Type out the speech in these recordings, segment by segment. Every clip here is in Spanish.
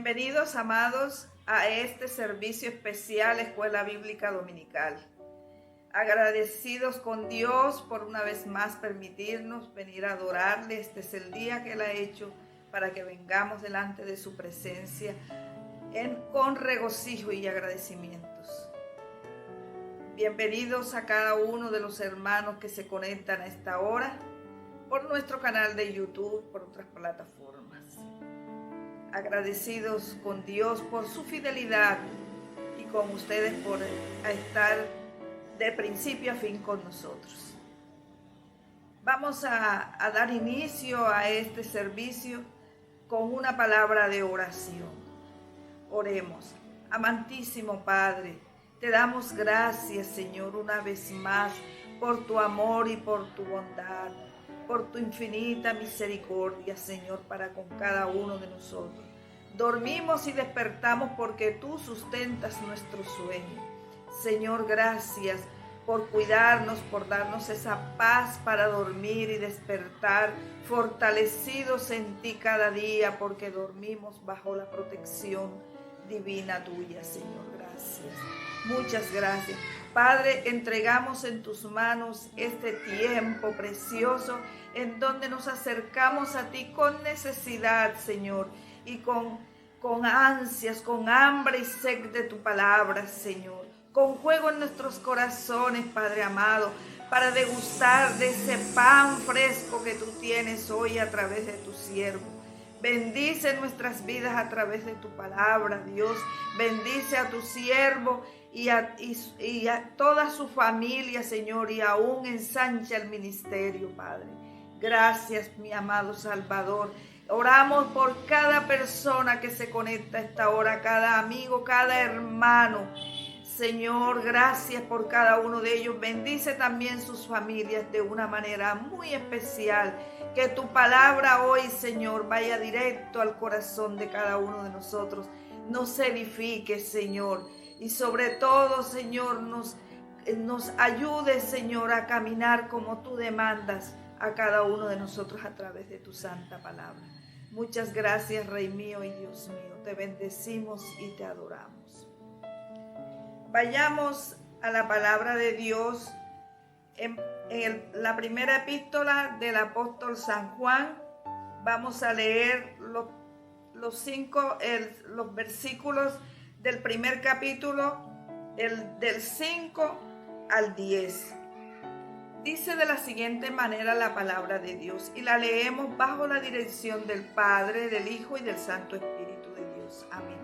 Bienvenidos, amados, a este servicio especial Escuela Bíblica Dominical. Agradecidos con Dios por una vez más permitirnos venir a adorarle. Este es el día que Él ha hecho para que vengamos delante de su presencia con regocijo y agradecimientos. Bienvenidos a cada uno de los hermanos que se conectan a esta hora por nuestro canal de YouTube, por otras plataformas. Agradecidos con Dios por su fidelidad y con ustedes por estar de principio a fin con nosotros. Vamos a dar inicio a este servicio con una palabra de oración. Oremos. Amantísimo Padre, te damos gracias, Señor, una vez más por tu amor y por tu bondad, por tu infinita misericordia, Señor, para con cada uno de nosotros. Dormimos y despertamos porque tú sustentas nuestro sueño. Señor, gracias por cuidarnos, por darnos esa paz para dormir y despertar, fortalecidos en ti cada día, porque dormimos bajo la protección divina tuya, Señor. Gracias. Muchas gracias. Padre, entregamos en tus manos este tiempo precioso en donde nos acercamos a ti con necesidad, Señor, y con ansias, con hambre y sed de tu palabra, Señor, con fuego en nuestros corazones, Padre amado, para degustar de ese pan fresco que tú tienes hoy a través de tu siervo. Bendice nuestras vidas a través de tu palabra, Dios. Bendice a tu siervo y a toda su familia, Señor, y aún ensancha el ministerio, Padre. Gracias, mi amado Salvador. Oramos por cada persona que se conecta a esta hora, cada amigo, cada hermano. Señor, gracias por cada uno de ellos. Bendice también sus familias de una manera muy especial. Que tu palabra hoy, Señor, vaya directo al corazón de cada uno de nosotros. Nos edifique, Señor. Y sobre todo, Señor, nos ayude, Señor, a caminar como tú demandas a cada uno de nosotros a través de tu santa palabra. Muchas gracias, Rey mío y Dios mío. Te bendecimos y te adoramos. Vayamos a la palabra de Dios en la primera epístola del apóstol San Juan. Vamos a leer los versículos del primer capítulo, del 5 al 10. Dice de la siguiente manera la palabra de Dios, y la leemos bajo la dirección del Padre, del Hijo y del Santo Espíritu de Dios. Amén.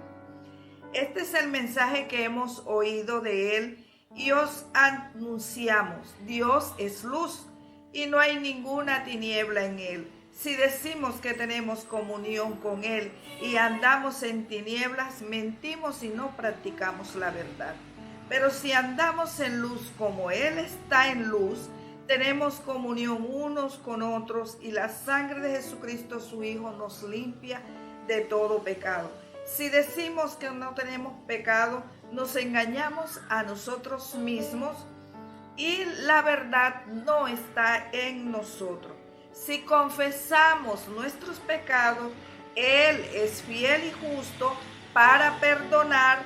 Este es el mensaje que hemos oído de Él y os anunciamos. Dios es luz y no hay ninguna tiniebla en Él. Si decimos que tenemos comunión con Él y andamos en tinieblas, mentimos y no practicamos la verdad. Pero si andamos en luz como Él está en luz, tenemos comunión unos con otros y la sangre de Jesucristo, su Hijo, nos limpia de todo pecado. Si decimos que no tenemos pecado, nos engañamos a nosotros mismos y la verdad no está en nosotros. Si confesamos nuestros pecados, Él es fiel y justo para perdonar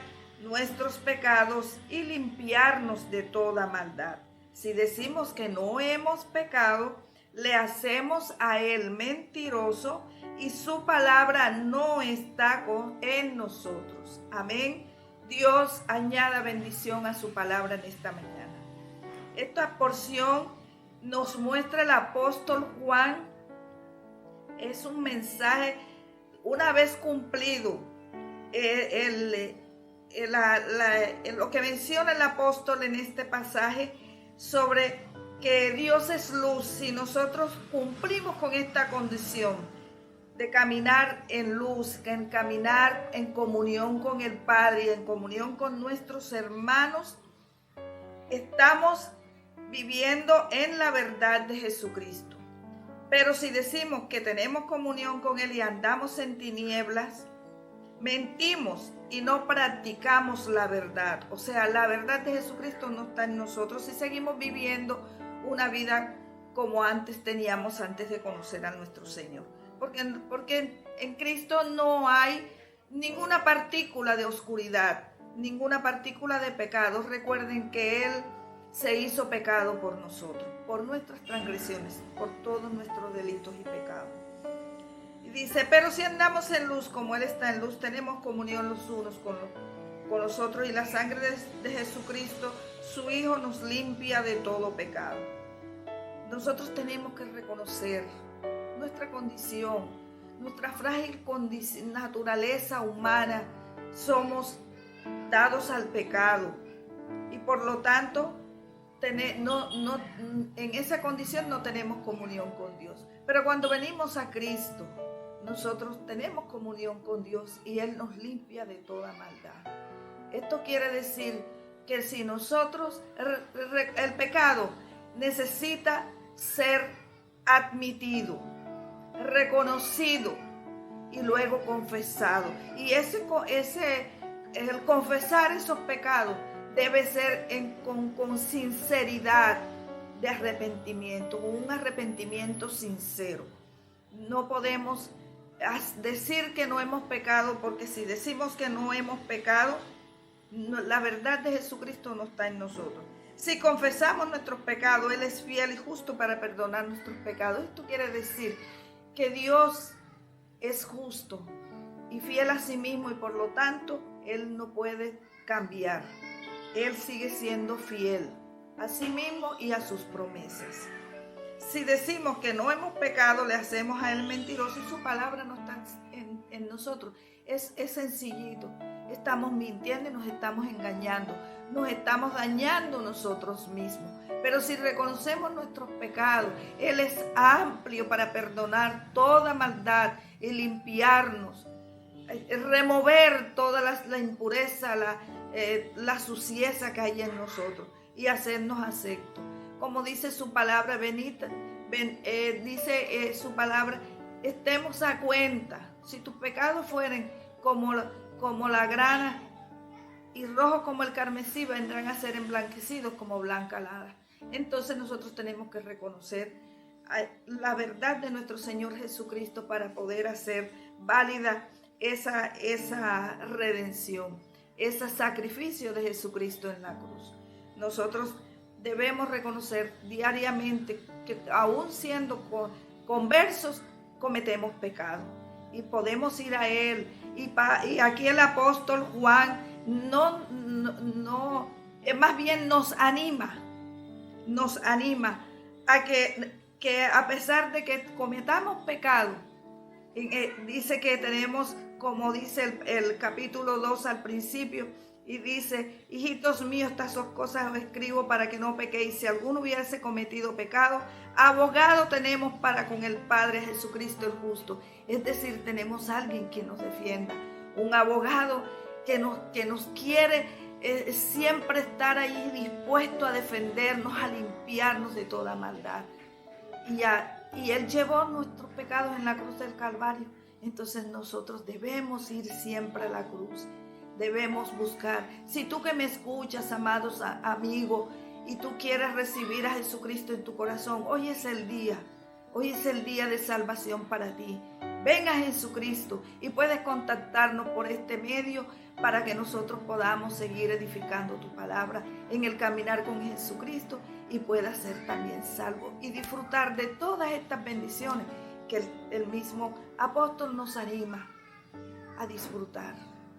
nuestros pecados y limpiarnos de toda maldad. Si decimos que no hemos pecado, le hacemos a Él mentiroso y su palabra no está en nosotros. Amén. Dios añada bendición a su palabra en esta mañana. Esta porción nos muestra el apóstol Juan. Es un mensaje una vez cumplido. Lo que menciona el apóstol en este pasaje sobre que Dios es luz, si nosotros cumplimos con esta condición de caminar en luz, en caminar en comunión con el Padre y en comunión con nuestros hermanos, estamos viviendo en la verdad de Jesucristo. Pero si decimos que tenemos comunión con Él y andamos en tinieblas, mentimos y no practicamos la verdad. O sea, la verdad de Jesucristo no está en nosotros y seguimos viviendo una vida como antes teníamos antes de conocer a nuestro Señor. Porque en Cristo no hay ninguna partícula de oscuridad, ninguna partícula de pecado. Recuerden que Él se hizo pecado por nosotros, por nuestras transgresiones, por todos nuestros delitos y pecados. Y dice, pero si andamos en luz como Él está en luz, tenemos comunión los unos con los otros, y la sangre de Jesucristo, su Hijo, nos limpia de todo pecado. Nosotros tenemos que reconocer nuestra condición, nuestra frágil naturaleza humana. Somos dados al pecado y por lo tanto en esa condición no tenemos comunión con Dios. Pero cuando venimos a Cristo, nosotros tenemos comunión con Dios y Él nos limpia de toda maldad. Esto quiere decir que si nosotros, el pecado necesita ser admitido, reconocido y luego confesado. Y el confesar esos pecados debe ser con sinceridad de arrepentimiento, un arrepentimiento sincero. No podemos decir que no hemos pecado, porque si decimos que no hemos pecado, la verdad de Jesucristo no está en nosotros. Si confesamos nuestros pecados, Él es fiel y justo para perdonar nuestros pecados. Esto quiere decir que Dios es justo y fiel a sí mismo, y por lo tanto Él no puede cambiar. Él sigue siendo fiel a sí mismo y a sus promesas. Si decimos que no hemos pecado, le hacemos a Él mentiroso y su palabra no está en nosotros. Es sencillito. Estamos mintiendo y nos estamos engañando. Nos estamos dañando nosotros mismos. Pero si reconocemos nuestros pecados, Él es amplio para perdonar toda maldad y limpiarnos, remover toda la impureza, la suciedad que hay en nosotros y hacernos aceptos. Como dice su palabra, dice su palabra, estemos a cuenta. Si tus pecados fueren como la grana y rojos como el carmesí, vendrán a ser emblanquecidos como blanca lana. Entonces nosotros tenemos que reconocer la verdad de nuestro Señor Jesucristo para poder hacer válida esa redención, ese sacrificio de Jesucristo en la cruz. Nosotros debemos reconocer diariamente que aún siendo conversos, cometemos pecado y podemos ir a Él. Y aquí el apóstol Juan más bien nos anima a que a pesar de que cometamos pecado, dice que tenemos, como dice el capítulo 2 al principio, y dice, hijitos míos, estas dos cosas os escribo para que no pequéis. Si alguno hubiese cometido pecado, abogado tenemos para con el Padre, Jesucristo el justo. Es decir, tenemos alguien que nos defienda, un abogado que nos quiere siempre estar ahí dispuesto a defendernos, a limpiarnos de toda maldad. Y Él llevó nuestros pecados en la cruz del Calvario. Entonces nosotros debemos ir siempre a la cruz. Debemos buscar. Si tú que me escuchas, amados amigos, y tú quieres recibir a Jesucristo en tu corazón, hoy es el día de salvación para ti. Ven a Jesucristo y puedes contactarnos por este medio para que nosotros podamos seguir edificando tu palabra en el caminar con Jesucristo y puedas ser también salvo y disfrutar de todas estas bendiciones que el mismo apóstol nos anima a disfrutar,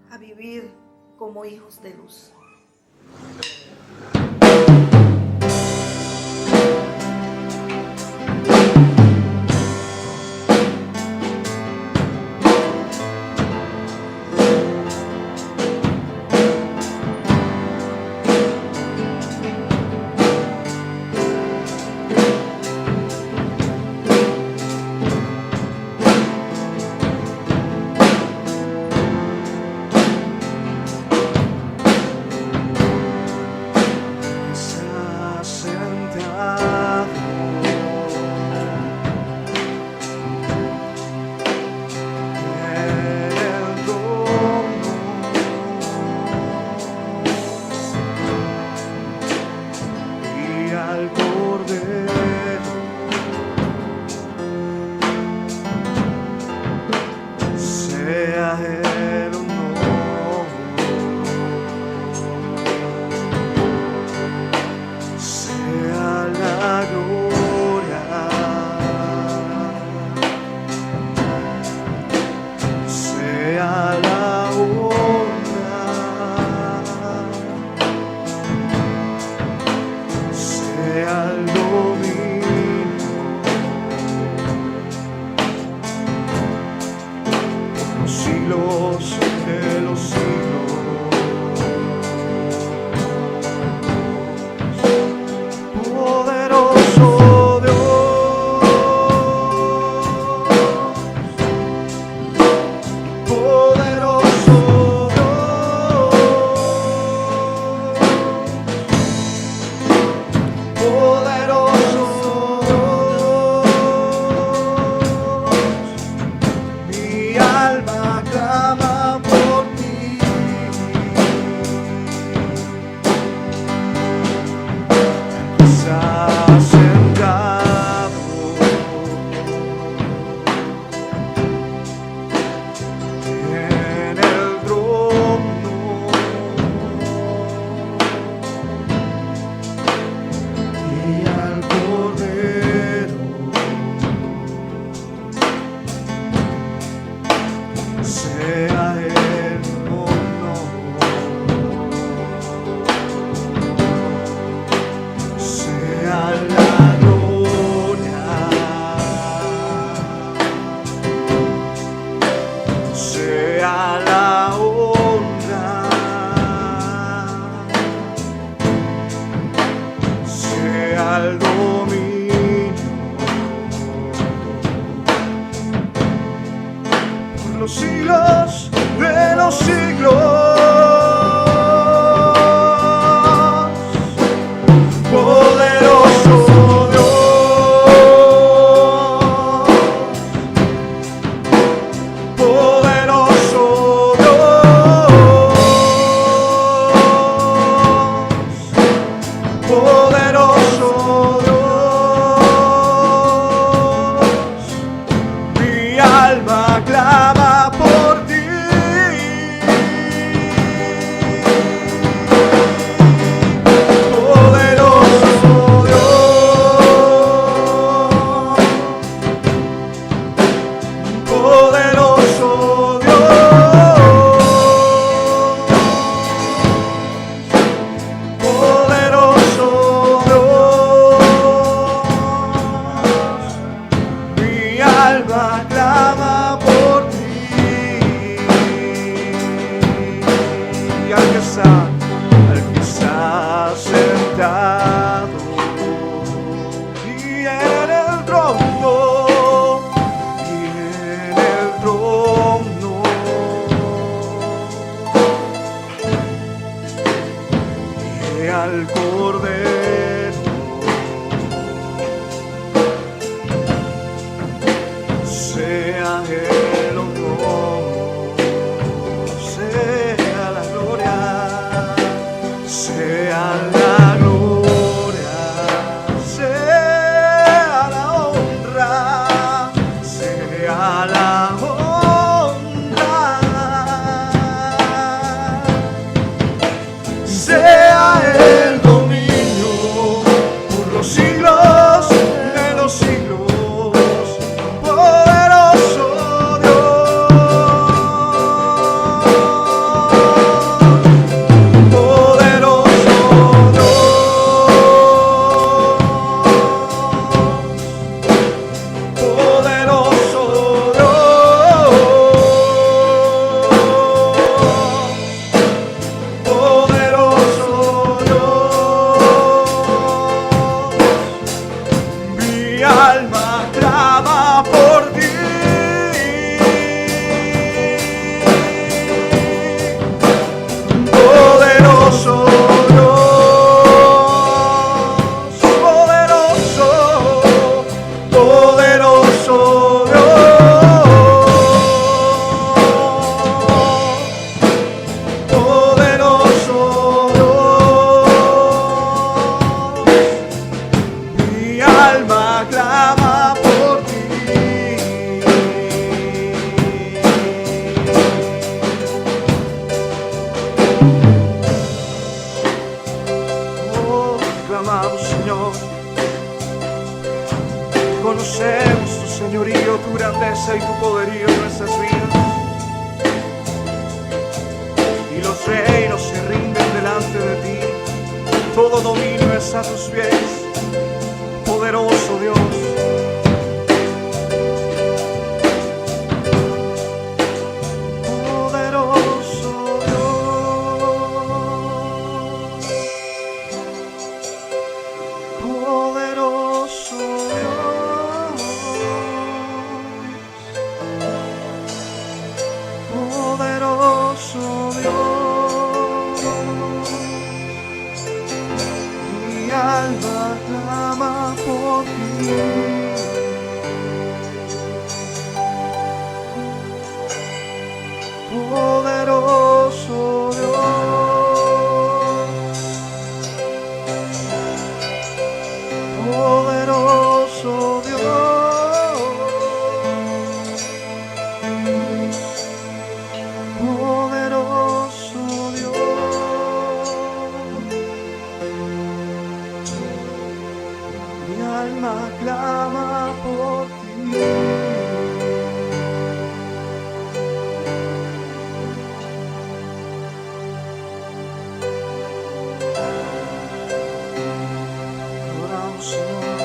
a vivir como hijos de luz. Sea el poderoso Dios, mi alma clama por ti. Poderoso Dios, poderoso Dios, poderoso Dios, mi alma clama por ti. Y al que está sentado y en el trono, y al Cordero, sea el honor, sea la gloria, sea la gloria, sea la honra, sea la honra, sea el dominio por los siglos de los siglos. Poderoso Dios, poderoso Dios, poderoso Dios, poderoso Dios, mi alma clama por ti. Poderoso Dios, poderoso, poderoso Dios, poderoso Dios, mi alma clama por ti. Oh, clamamos, Señor, conocemos tu señorío, tu grandeza y tu poderío en nuestras vidas. Y los reinos se rinden delante de ti, todo dominio es a tus pies. Poderoso Dios, poderoso Dios, poderoso Dios, poderoso Dios, mi alma clama por ti. Poderoso Dios, poderoso Dios, poderoso Dios, mi alma clama por ti. Adoramos, Señor,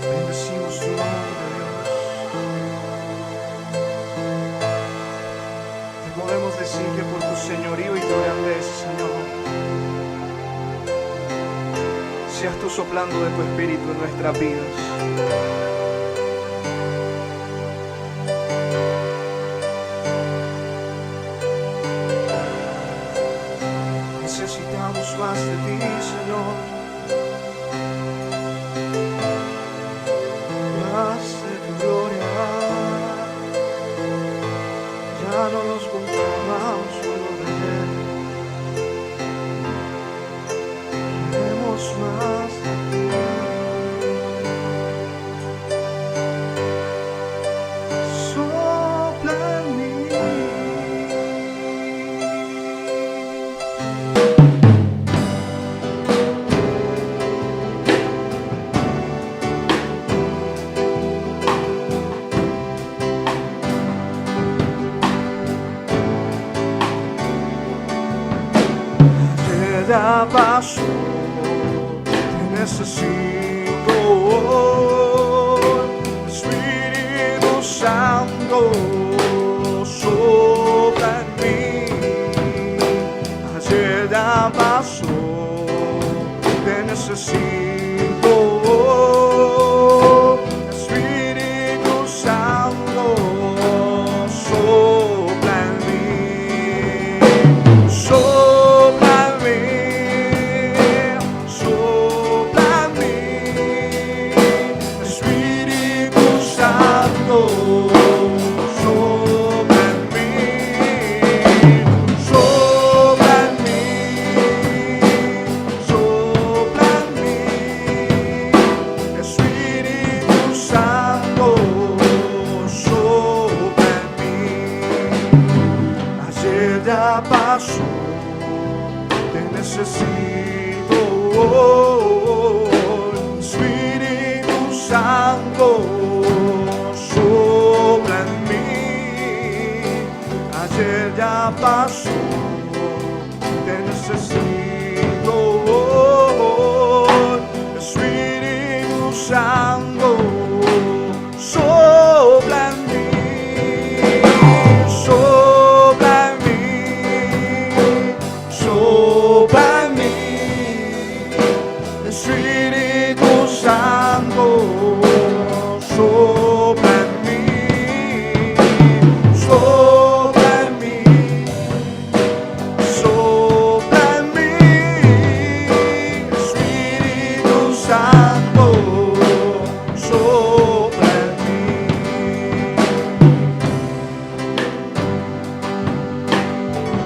bendecimos tu nombre, Dios. Te podemos decir que por tu señorío y tu grandeza, Señor, seas tú soplando de tu espíritu en nuestras vidas. Necesitamos más de ti, Señor. Más de tu gloria. Ya no nos conformamos con lo de ayer. vez más. Sopla en mí. Ya pasó, te necesito, Espíritu Santo, sopla en mí. Ayer ya pasó, te necesito, Espíritu Santo, sopla en mí. Sopla en mí. Ya pasó, te necesito, Espíritu Santo, sopla en mí. Ayer ya pasó, te necesito, Espíritu Santo, sopla en mí. Espíritu Santo, sopla en mí, sopla en mí, sopla en mí. Espíritu Santo, sopla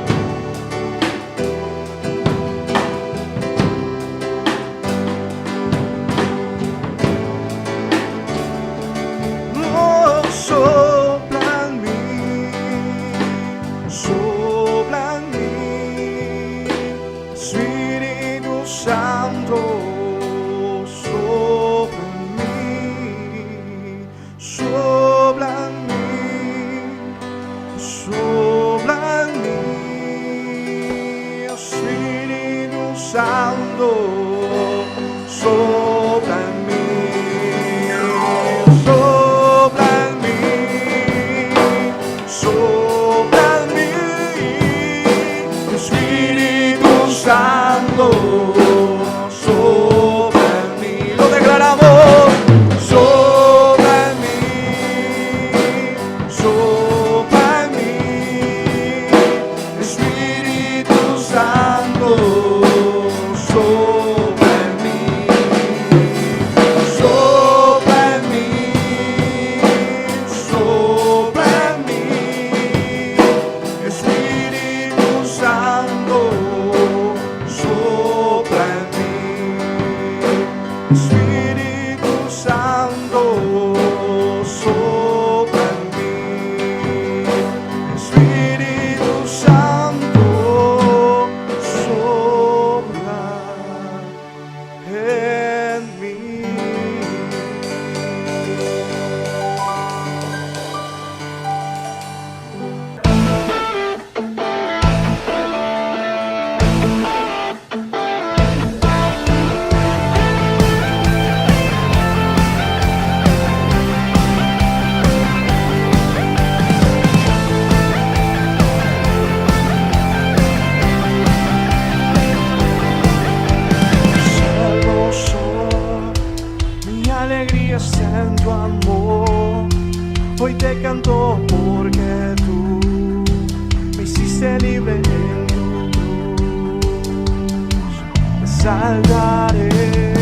en mí. Sopla en mí, sopla en mí, Espíritu Santo, sopla en mí, sopla en mí, sopla en mí, Espíritu Santo, sopla en mí. Santo, sopla en mí, lo declaramos, sopla en mí, sopla en mí, Espíritu Santo, sopla en mí, sopla en mí, sopla en mí, Espíritu Santo. Sopla en mí, Espíritu Santo, sopla en mí, Espíritu Santo, sopla en mí. Alegría está en tu amor, hoy te canto porque tú me hiciste libre en tu cruz. Te salvaré,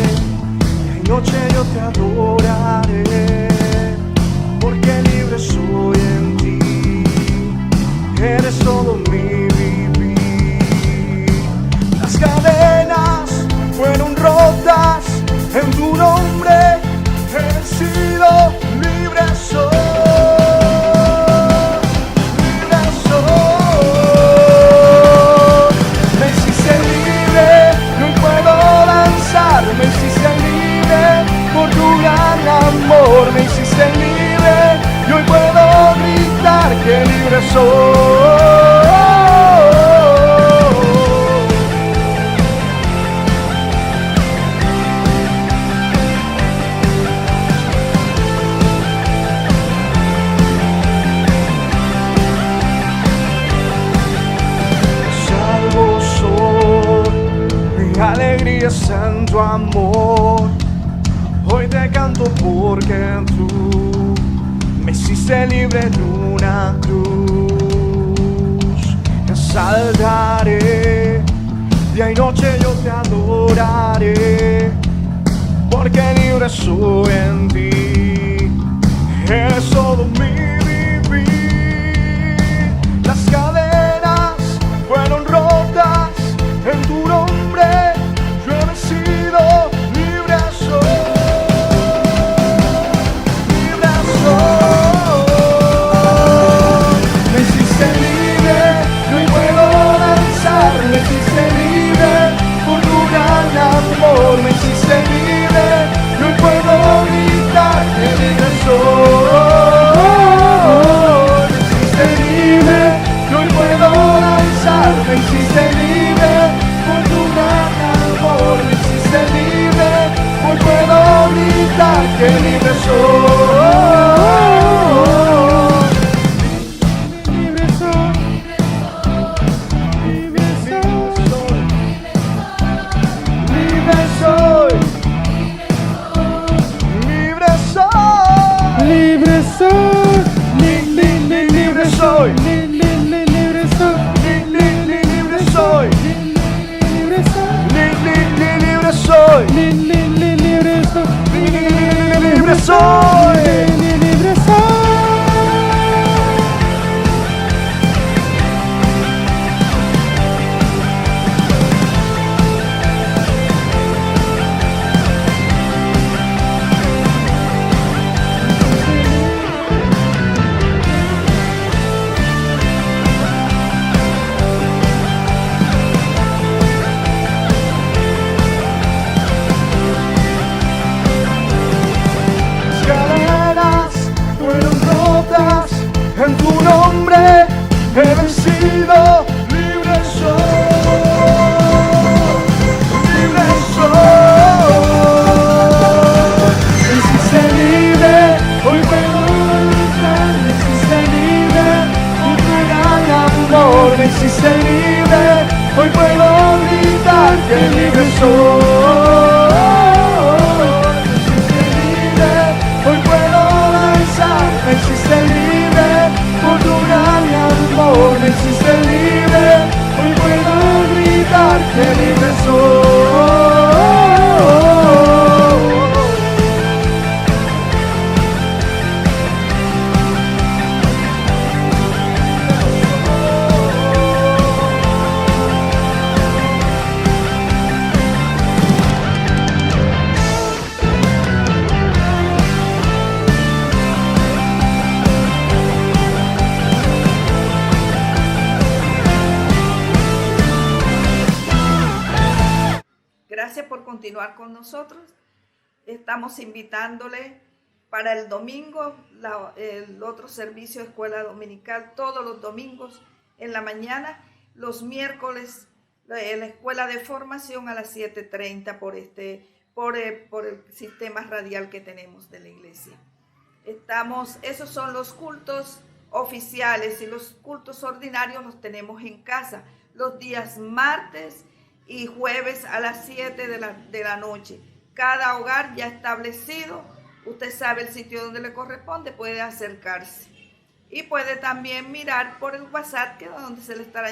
y noche yo te adoraré, porque libre soy en ti, eres todo mi vivir. Las cadenas fueron rotas Salvo soy, mi alegría es en tu amor. Hoy te canto porque tú me hiciste libre en una cruz. Te exaltaré, día y noche yo te adoraré, porque libre soy en ti. Eres todo mi vivir. Las cadenas fueron rotas en tu nombre. Yo he vencido, libre soy. Libre soy. Me hiciste libre, no puedo danzar. Me hiciste libre por tu gran amor. Me hiciste libre, no puedo gritar que libre soy. Me hiciste libre, no puedo danzar. Me hiciste libre por tu gran amor. Me hiciste libre, hoy puedo gritar que libre soy. Libre soy. Libre soy. Libre soy. Libre soy. Libre soy. Libre soy. Libre soy. Libre soy. Libre soy. Libre soy. En tu nombre he vencido, libre soy, libre soy. Me hiciste libre, hoy puedo gritar. Me hiciste libre, por tu gran amor. Me hiciste libre, hoy puedo gritar que libre soy. Me hiciste libre, hoy puedo danzar. Me hiciste libre por tu gran amor. Me hiciste libre, hoy puedo gritar que libre soy. Gracias por continuar con nosotros. Estamos invitándole para el domingo, el otro servicio de escuela dominical, todos los domingos en la mañana, los miércoles la escuela de formación a las 7:30 por el sistema radial que tenemos de la iglesia. Esos son los cultos oficiales, y los cultos ordinarios los tenemos en casa los días martes y jueves a las 7 de la noche. Cada hogar ya establecido, usted sabe el sitio donde le corresponde, puede acercarse. Y puede también mirar por el WhatsApp, que es donde se le estará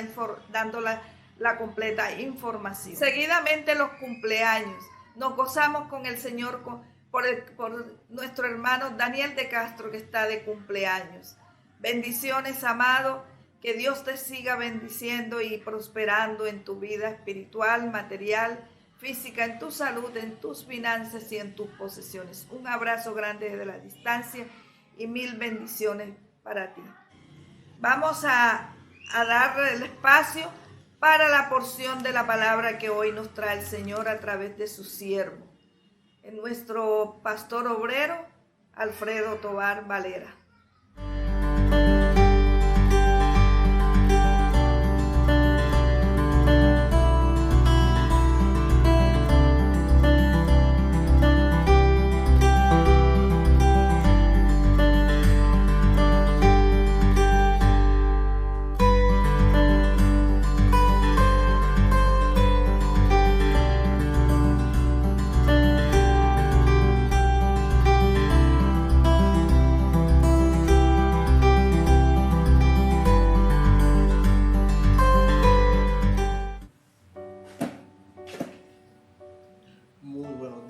dando la completa información. Seguidamente los cumpleaños. Nos gozamos con el Señor por nuestro hermano Daniel de Castro, que está de cumpleaños. Bendiciones, amado. Que Dios te siga bendiciendo y prosperando en tu vida espiritual, material, física, en tu salud, en tus finanzas y en tus posesiones. Un abrazo grande desde la distancia y 1000 bendiciones para ti. Vamos a darle el espacio para la porción de la palabra que hoy nos trae el Señor a través de su siervo, nuestro pastor obrero, Alfredo Tovar Valera.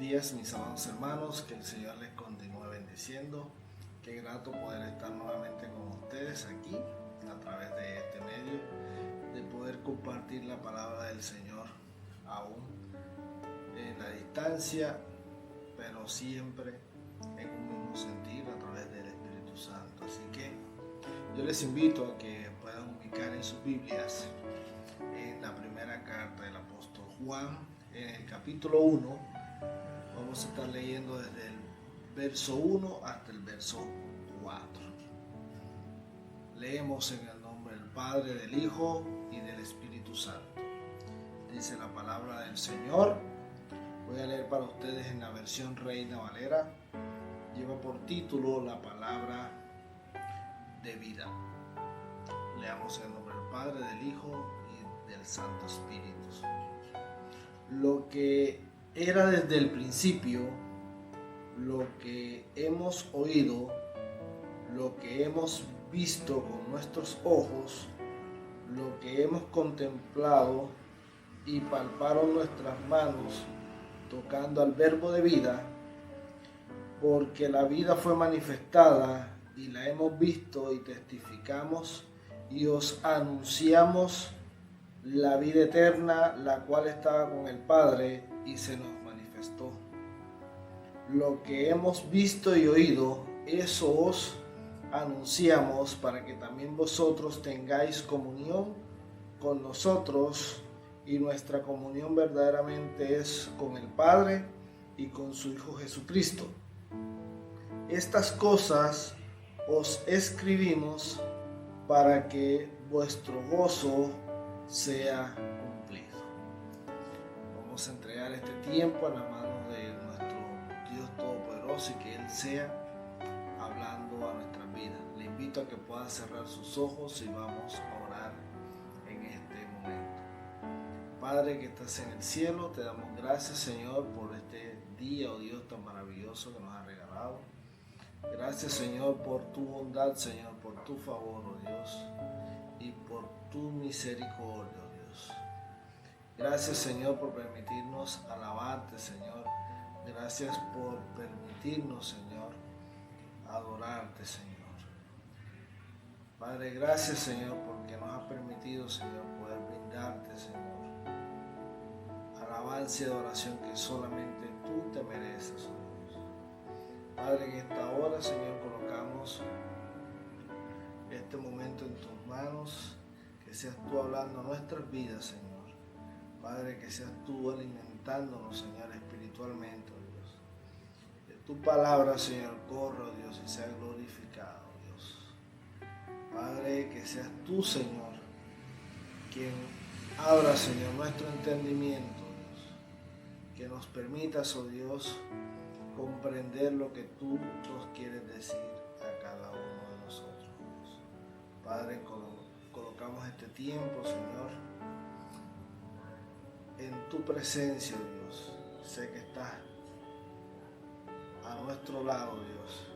días, mis amados hermanos, que el Señor les continúe bendiciendo. Qué grato poder estar nuevamente con ustedes aquí a través de este medio, de poder compartir la palabra del Señor aún en la distancia, pero siempre en un mismo sentir a través del Espíritu Santo. Así que yo les invito a que puedan ubicar en sus Biblias en la primera carta del apóstol Juan, en el capítulo 1. Vamos a estar leyendo desde el verso 1 hasta el verso 4. Leemos en el nombre del Padre, del Hijo y del Espíritu Santo. Dice la palabra del Señor. Voy a leer para ustedes en la versión Reina Valera. Lleva por título la palabra de vida. Leamos en el nombre del Padre, del Hijo y del Santo Espíritu. Lo que era desde el principio, lo que hemos oído, lo que hemos visto con nuestros ojos, lo que hemos contemplado y palparon nuestras manos tocando al Verbo de vida, porque la vida fue manifestada y la hemos visto y testificamos y os anunciamos la vida eterna, la cual estaba con el Padre y se nos manifestó. Lo que hemos visto y oído, eso os anunciamos para que también vosotros tengáis comunión con nosotros, y nuestra comunión verdaderamente es con el Padre y con su Hijo Jesucristo. Estas cosas os escribimos para que vuestro gozo sea cumplido. Vamos a entregar este tiempo a las manos de nuestro Dios Todopoderoso y que Él sea hablando a nuestras vidas. Le invito a que pueda cerrar sus ojos y vamos a orar en este momento. Padre que estás en el cielo, te damos gracias, Señor, por este día, oh Dios, tan maravilloso que nos has regalado. Gracias, Señor, por tu bondad, Señor, por tu favor, oh Dios, y por tu misericordia, oh Dios. Gracias, Señor, por permitirnos alabarte, Señor. Gracias por permitirnos, Señor, adorarte, Señor. Padre, gracias, Señor, porque nos has permitido, Señor, poder brindarte, Señor, alabanza y adoración que solamente tú te mereces, oh Dios. Padre, en esta hora, Señor, colocamos este momento en tus manos, que seas tú hablando a nuestras vidas, Señor. Padre, que seas tú alimentándonos, Señor, espiritualmente, oh Dios. Que tu palabra, Señor, corra, oh Dios, y sea glorificado, oh Dios. Padre, que seas tú, Señor, quien abra, Señor, nuestro entendimiento, oh Dios. Que nos permitas, oh Dios, comprender lo que tú nos quieres decir a cada uno de nosotros, oh Dios. Padre, colocamos este tiempo, Señor, en tu presencia, Dios. Sé que estás a nuestro lado, Dios.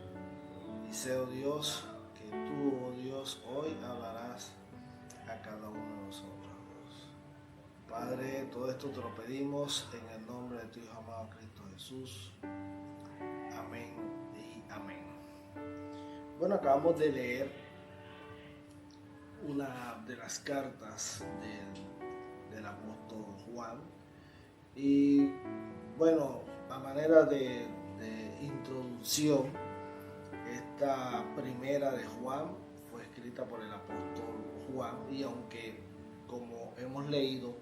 Y sé, oh Dios, que tú, oh Dios, hoy hablarás a cada uno de nosotros, Dios. Padre, todo esto te lo pedimos en el nombre de tu Hijo amado Cristo Jesús. Amén y amén. Bueno, acabamos de leer una de las cartas del apóstol Juan, y bueno, a manera de introducción, esta primera de Juan fue escrita por el apóstol Juan, y aunque, como hemos leído,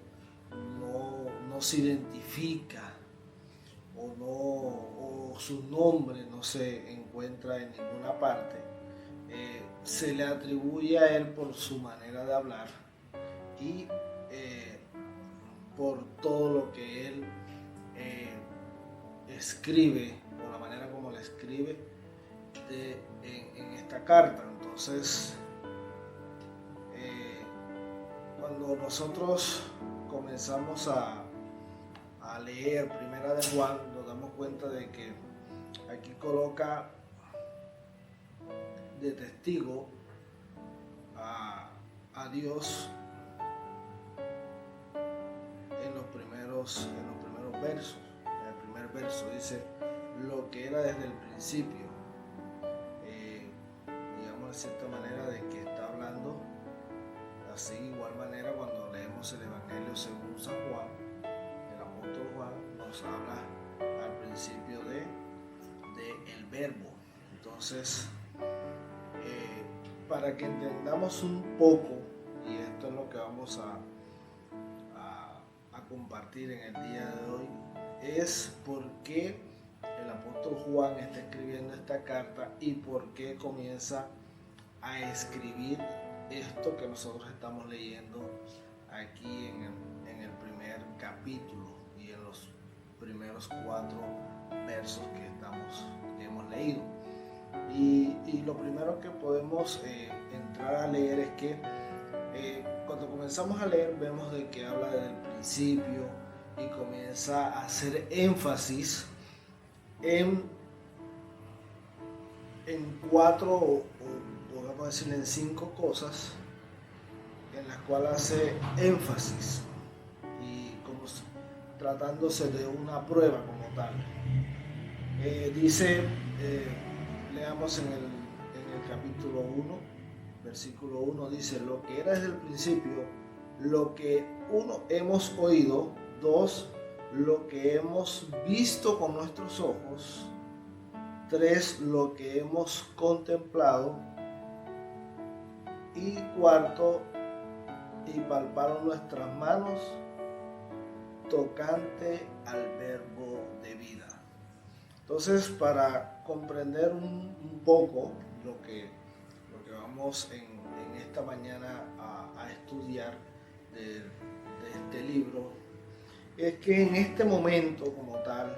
no se identifica o su nombre no se encuentra en ninguna parte, se le atribuye a él por su manera de hablar y por todo lo que él escribe, por la manera como le escribe en esta carta. Entonces, cuando nosotros comenzamos a leer Primera de Juan, nos damos cuenta de que aquí coloca de testigo a Dios en los primeros versos. En el primer verso. Dice, lo que era desde el principio. Digamos de cierta manera de que está hablando así, igual manera cuando leemos el Evangelio según San Juan, el apóstol Juan nos habla al principio de el verbo. Entonces, para que entendamos un poco, y esto es lo que vamos a compartir en el día de hoy, es por qué el apóstol Juan está escribiendo esta carta y por qué comienza a escribir esto que nosotros estamos leyendo aquí en el primer capítulo y en los primeros 4 versos que hemos leído. Y lo primero que podemos entrar a leer es que cuando comenzamos a leer vemos de que habla desde el principio y comienza a hacer énfasis en 4 o podemos decir en 5 cosas en las cuales hace énfasis y como tratándose de una prueba como tal. Dice, leamos en el capítulo 1, versículo 1, dice, lo que era desde el principio, lo que 1 hemos oído, 2 lo que hemos visto con nuestros ojos, 3 lo que hemos contemplado, y 4 y palparon nuestras manos tocante al verbo de vida. Entonces, para comprender un poco lo que vamos en esta mañana a estudiar de este libro, es que en este momento como tal,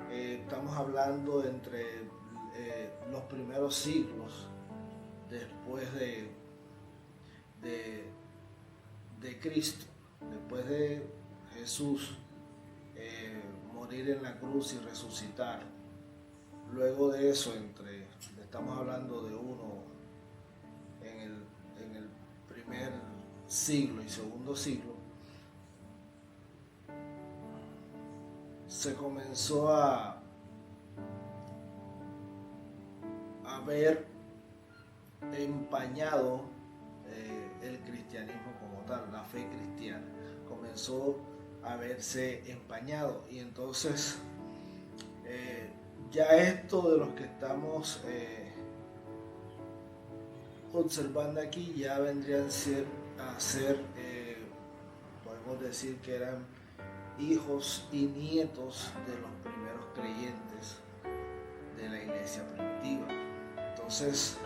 estamos hablando entre los primeros siglos después de Cristo, después de Jesús morir en la cruz y resucitar. Luego de eso, estamos hablando de uno en el primer siglo y segundo siglo, se comenzó a ver empañado el cristianismo como tal, la fe cristiana comenzó a verse empañado, y entonces ya esto de los que estamos observando aquí ya vendrían a ser podemos decir que eran hijos y nietos de los primeros creyentes de la iglesia primitiva. Entonces,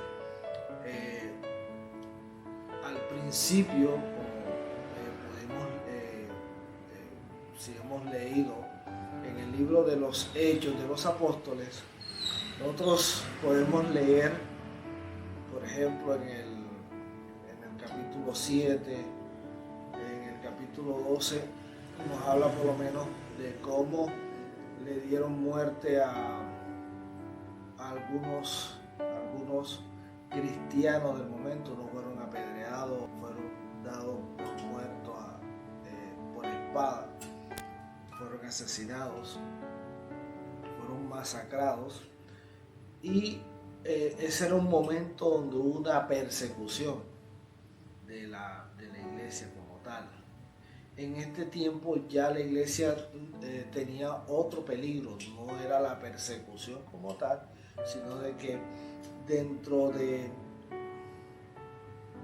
al principio, como si hemos leído en el libro de los Hechos de los Apóstoles, nosotros podemos leer, por ejemplo, en el capítulo 7, en el capítulo 12, nos habla por lo menos de cómo le dieron muerte a algunos cristianos del momento, no fueron apedreados, fueron dados por muertos por espada, fueron asesinados, fueron masacrados, y ese era un momento donde hubo una persecución de la iglesia como tal. En este tiempo ya la iglesia tenía otro peligro, no era la persecución como tal, sino de que dentro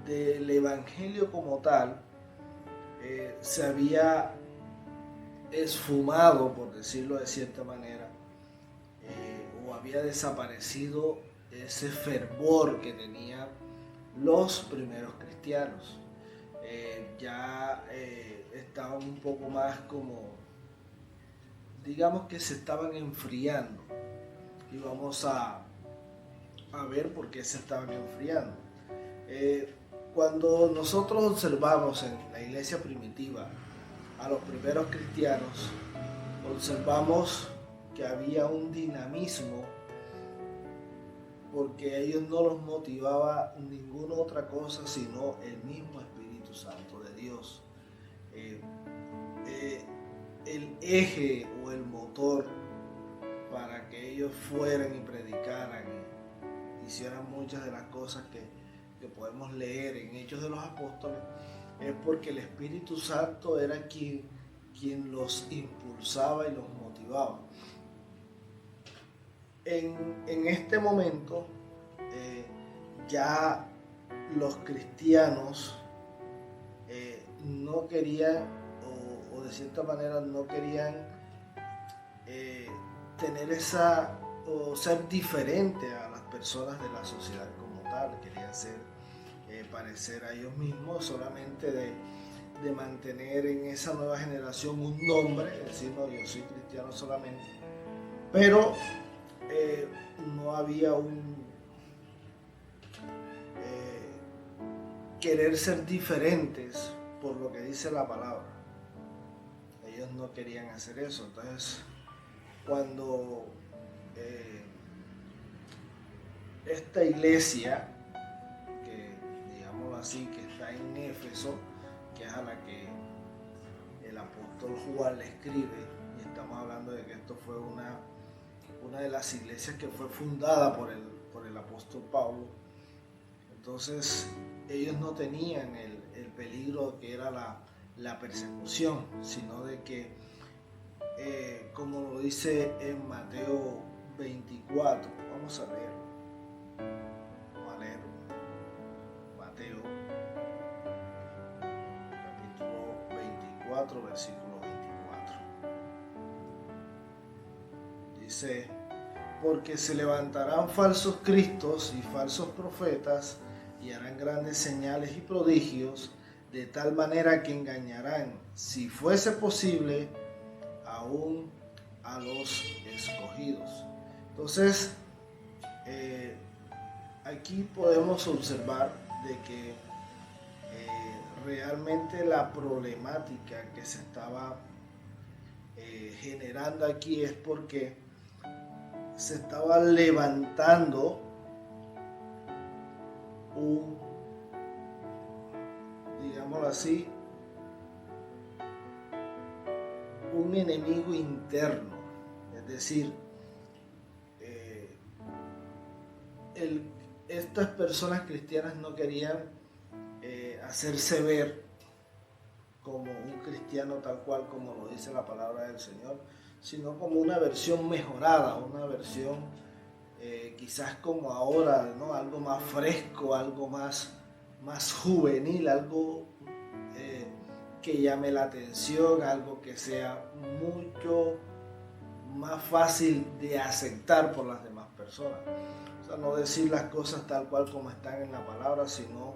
del evangelio como tal se había esfumado, por decirlo de cierta manera, o había desaparecido ese fervor que tenían los primeros cristianos. Ya estaban un poco más como, digamos que se estaban enfriando, y vamos a ver por qué se estaban enfriando. Cuando nosotros observamos en la iglesia primitiva a los primeros cristianos, observamos que había un dinamismo, porque a ellos no los motivaba ninguna otra cosa sino el mismo Espíritu Santo de Dios. El eje o el motor para que ellos fueran y predicaran y hicieran muchas de las cosas que podemos leer en Hechos de los Apóstoles, es porque el Espíritu Santo era quien los impulsaba y los motivaba. En este momento ya los cristianos no querían, o de cierta manera no querían tener esa, o ser diferente a las personas de la sociedad como tal. Querían parecer a ellos mismos, solamente de mantener en esa nueva generación un nombre, decir, no, yo soy cristiano solamente, pero no había querer ser diferentes por lo que dice la palabra. Ellos no querían hacer eso. Entonces, cuando esta iglesia, que digámoslo así, que está en Éfeso, que es a la que el apóstol Juan le escribe, y estamos hablando de que esto fue una de las iglesias que fue fundada por el apóstol Pablo. Entonces ellos no tenían el peligro que era la persecución, sino de que, como lo dice en Mateo 24, vamos a leer Mateo capítulo 24, versículo 24. Dice: porque se levantarán falsos cristos y falsos profetas y harán grandes señales y prodigios, de tal manera que engañarán, si fuese posible, aún a los escogidos. Entonces, aquí podemos observar de que realmente la problemática que se estaba generando aquí es porque se estaba levantando digámoslo así, un enemigo interno. Es decir, estas personas cristianas no querían hacerse ver como un cristiano tal cual como lo dice la palabra del Señor, sino como una versión mejorada, una versión quizás como ahora, ¿no? Algo más fresco, algo más juvenil, algo que llame la atención, algo que sea mucho más fácil de aceptar por las demás personas. O sea, no decir las cosas tal cual como están en la palabra, sino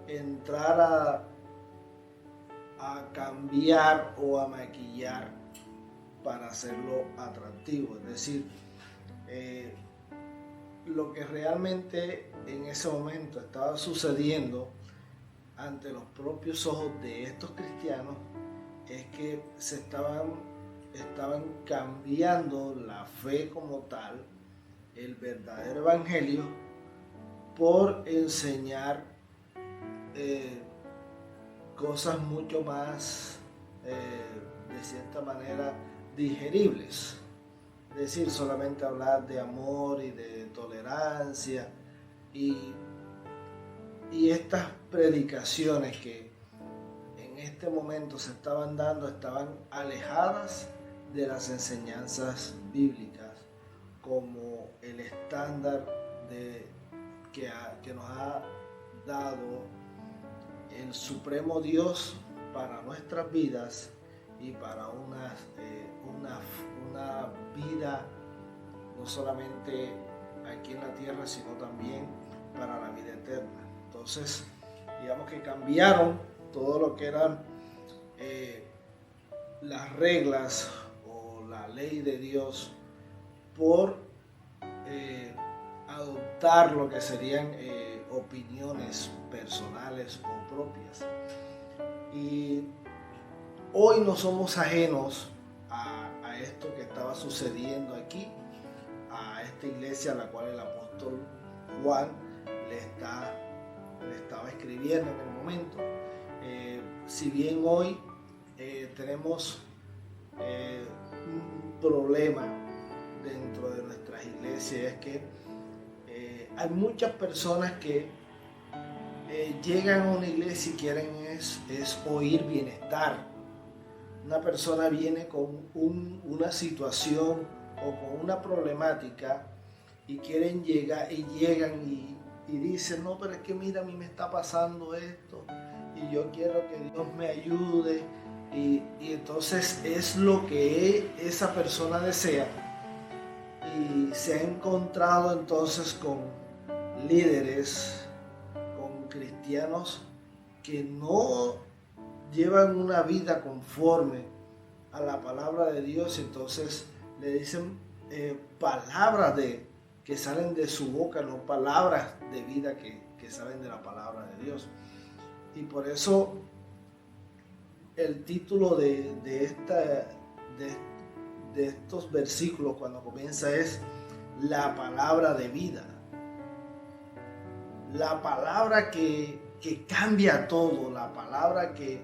entrar a cambiar o a maquillar para hacerlo atractivo. Es decir, lo que realmente en ese momento estaba sucediendo ante los propios ojos de estos cristianos es que se estaban cambiando la fe como tal, el verdadero evangelio, por enseñar cosas mucho más de cierta manera digeribles. Es decir, solamente hablar de amor y de tolerancia y estas predicaciones que en este momento se estaban dando estaban alejadas de las enseñanzas bíblicas como el estándar que nos ha dado el Supremo Dios para nuestras vidas y para una vida no solamente aquí en la tierra, sino también para la vida eterna. Entonces, digamos que cambiaron todo lo que eran las reglas o la ley de Dios por adoptar lo que serían opiniones personales o propias. Y hoy no somos ajenos a esto que estaba sucediendo aquí, a esta iglesia a la cual el apóstol Juan le estaba escribiendo en el momento. Si bien hoy tenemos un problema dentro de nuestras iglesias es que hay muchas personas que llegan a una iglesia y quieren es oír bienestar. Una persona viene con una situación o con una problemática y quieren llegan y dicen, no, pero es que mira, a mí me está pasando esto y yo quiero que Dios me ayude, y entonces es lo que esa persona desea, y se ha encontrado entonces con líderes, con cristianos que no llevan una vida conforme a la palabra de Dios. Entonces le dicen palabras que salen de su boca, no palabras de vida que salen de la palabra de Dios. Y por eso el título de estos versículos cuando comienza es la palabra de vida. La palabra que cambia todo, la palabra que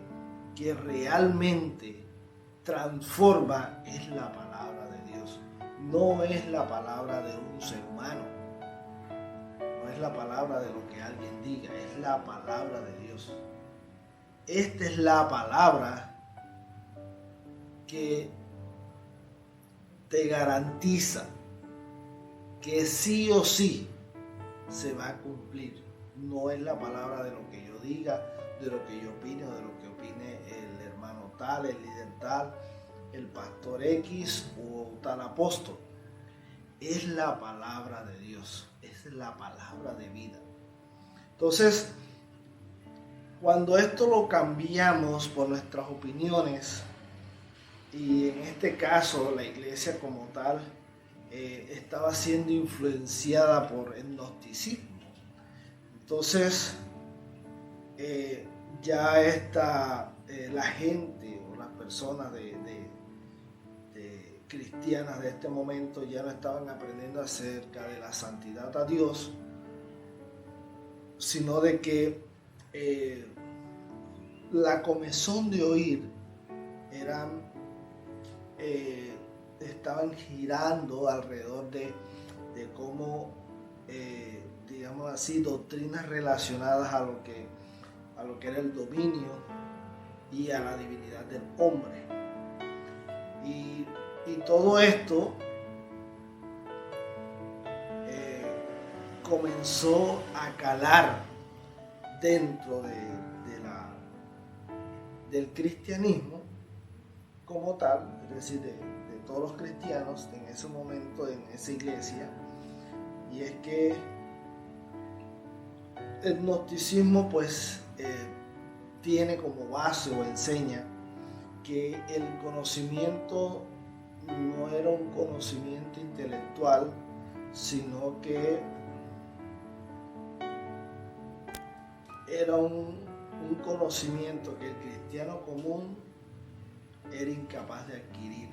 realmente transforma es la palabra de Dios. No es la palabra de un ser humano, no es la palabra de lo que alguien diga, es la palabra de Dios. Esta es la palabra que te garantiza que sí o sí se va a cumplir. No es la palabra de lo que yo diga, de lo que yo opine o de lo que opine el hermano tal, el líder tal, el pastor X o tal apóstol. Es la palabra de Dios, es la palabra de vida. Entonces, cuando esto lo cambiamos por nuestras opiniones, y en este caso la iglesia como tal estaba siendo influenciada por el gnosticismo, entonces ya la gente o las personas de cristianas de este momento ya no estaban aprendiendo acerca de la santidad a Dios, sino de que la comezón de oír estaban girando alrededor de cómo, digamos así, doctrinas relacionadas a lo que era el dominio y a la divinidad del hombre. Y todo esto comenzó a calar dentro del cristianismo como tal, es decir, de todos los cristianos en ese momento, en esa iglesia. Y es que el gnosticismo pues tiene como base o enseña que el conocimiento no era un conocimiento intelectual, sino que era un conocimiento que el cristiano común era incapaz de adquirir.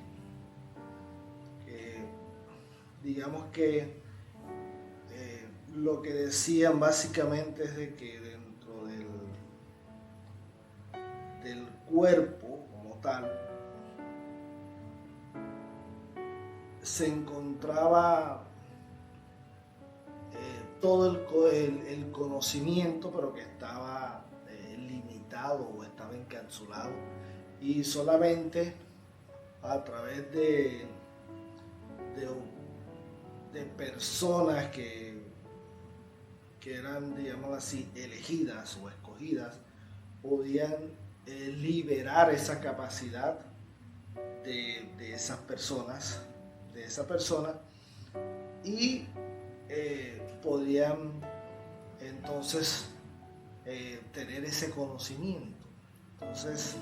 Digamos que lo que decían básicamente es de que dentro del cuerpo como tal se encontraba todo el conocimiento, pero que estaba limitado o estaba encapsulado, y solamente a través de personas que eran, digamos así, elegidas o escogidas, podían liberar esa capacidad de esas personas, de esa persona, y podían entonces tener ese conocimiento. Entonces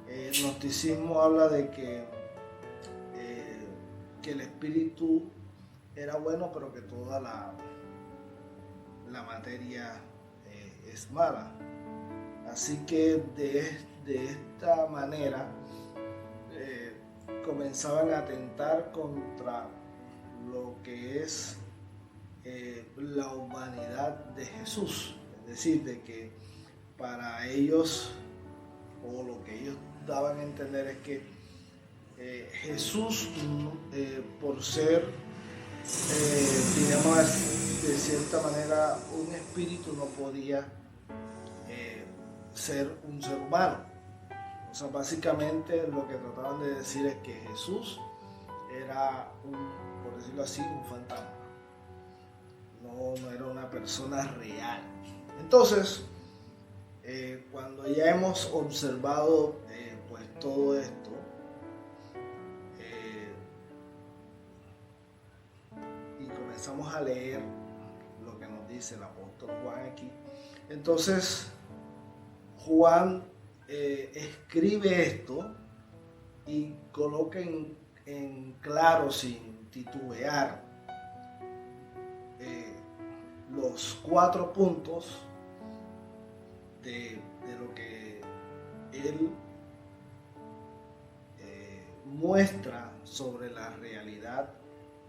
el gnosticismo habla de que el espíritu era bueno, pero que toda la materia es mala. Así que de esta manera comenzaban a atentar contra lo que es la humanidad de Jesús. Es decir, de que para ellos, o lo que ellos daban a entender, es que Jesús por ser, digamos, de cierta manera, un espíritu no podía ser un ser humano. O sea, básicamente lo que trataban de decir es que Jesús era por decirlo así, un fantasma. No era una persona real. Entonces, cuando ya hemos observado pues todo esto, y comenzamos a leer lo que nos dice el apóstol Juan aquí, entonces Juan escribe esto y coloca en claro, sin titubear, los 4 puntos de lo que él muestra sobre la realidad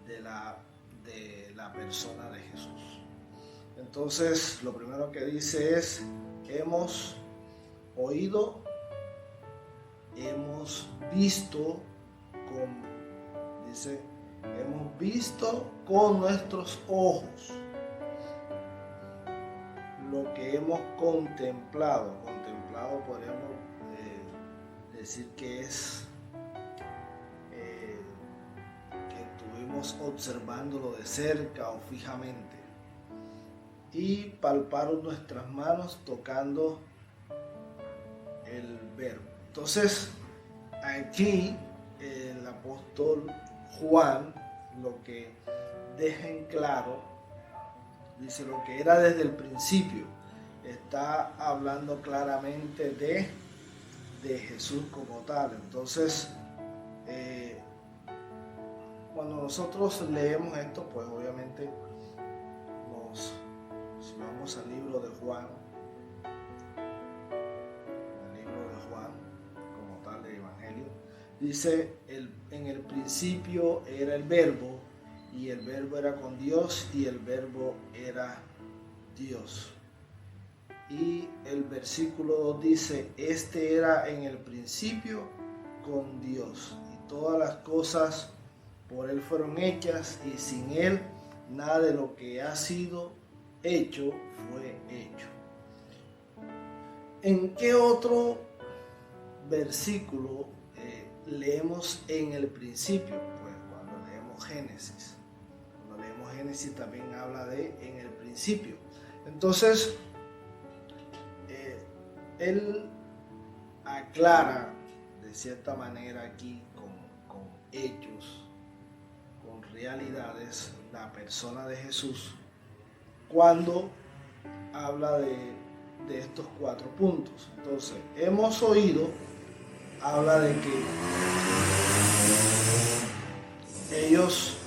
de la persona de Jesús. Entonces, lo primero que dice es: hemos oído, hemos visto hemos visto con nuestros ojos lo que hemos contemplado. Contemplado podríamos decir que es que estuvimos observándolo de cerca o fijamente. Y palparon nuestras manos tocando el verbo. Entonces, aquí el apóstol Juan lo que deja en claro, dice lo que era desde el principio. Está hablando claramente de Jesús como tal. Entonces, cuando nosotros leemos esto, pues obviamente si vamos al libro de Juan, como tal de Evangelio, dice, en el principio era el verbo, y el verbo era con Dios, y el verbo era Dios. Y el versículo 2 dice, este era en el principio con Dios, y todas las cosas por él fueron hechas, y sin él nada de lo que ha sido hecho fue hecho. ¿En qué otro versículo leemos en el principio? Pues cuando leemos Génesis. Cuando leemos Génesis también habla de en el principio. Entonces, él aclara de cierta manera aquí con hechos, con realidades, la persona de Jesús, cuando habla de estos 4 puntos. Entonces, hemos oído, habla de que ellos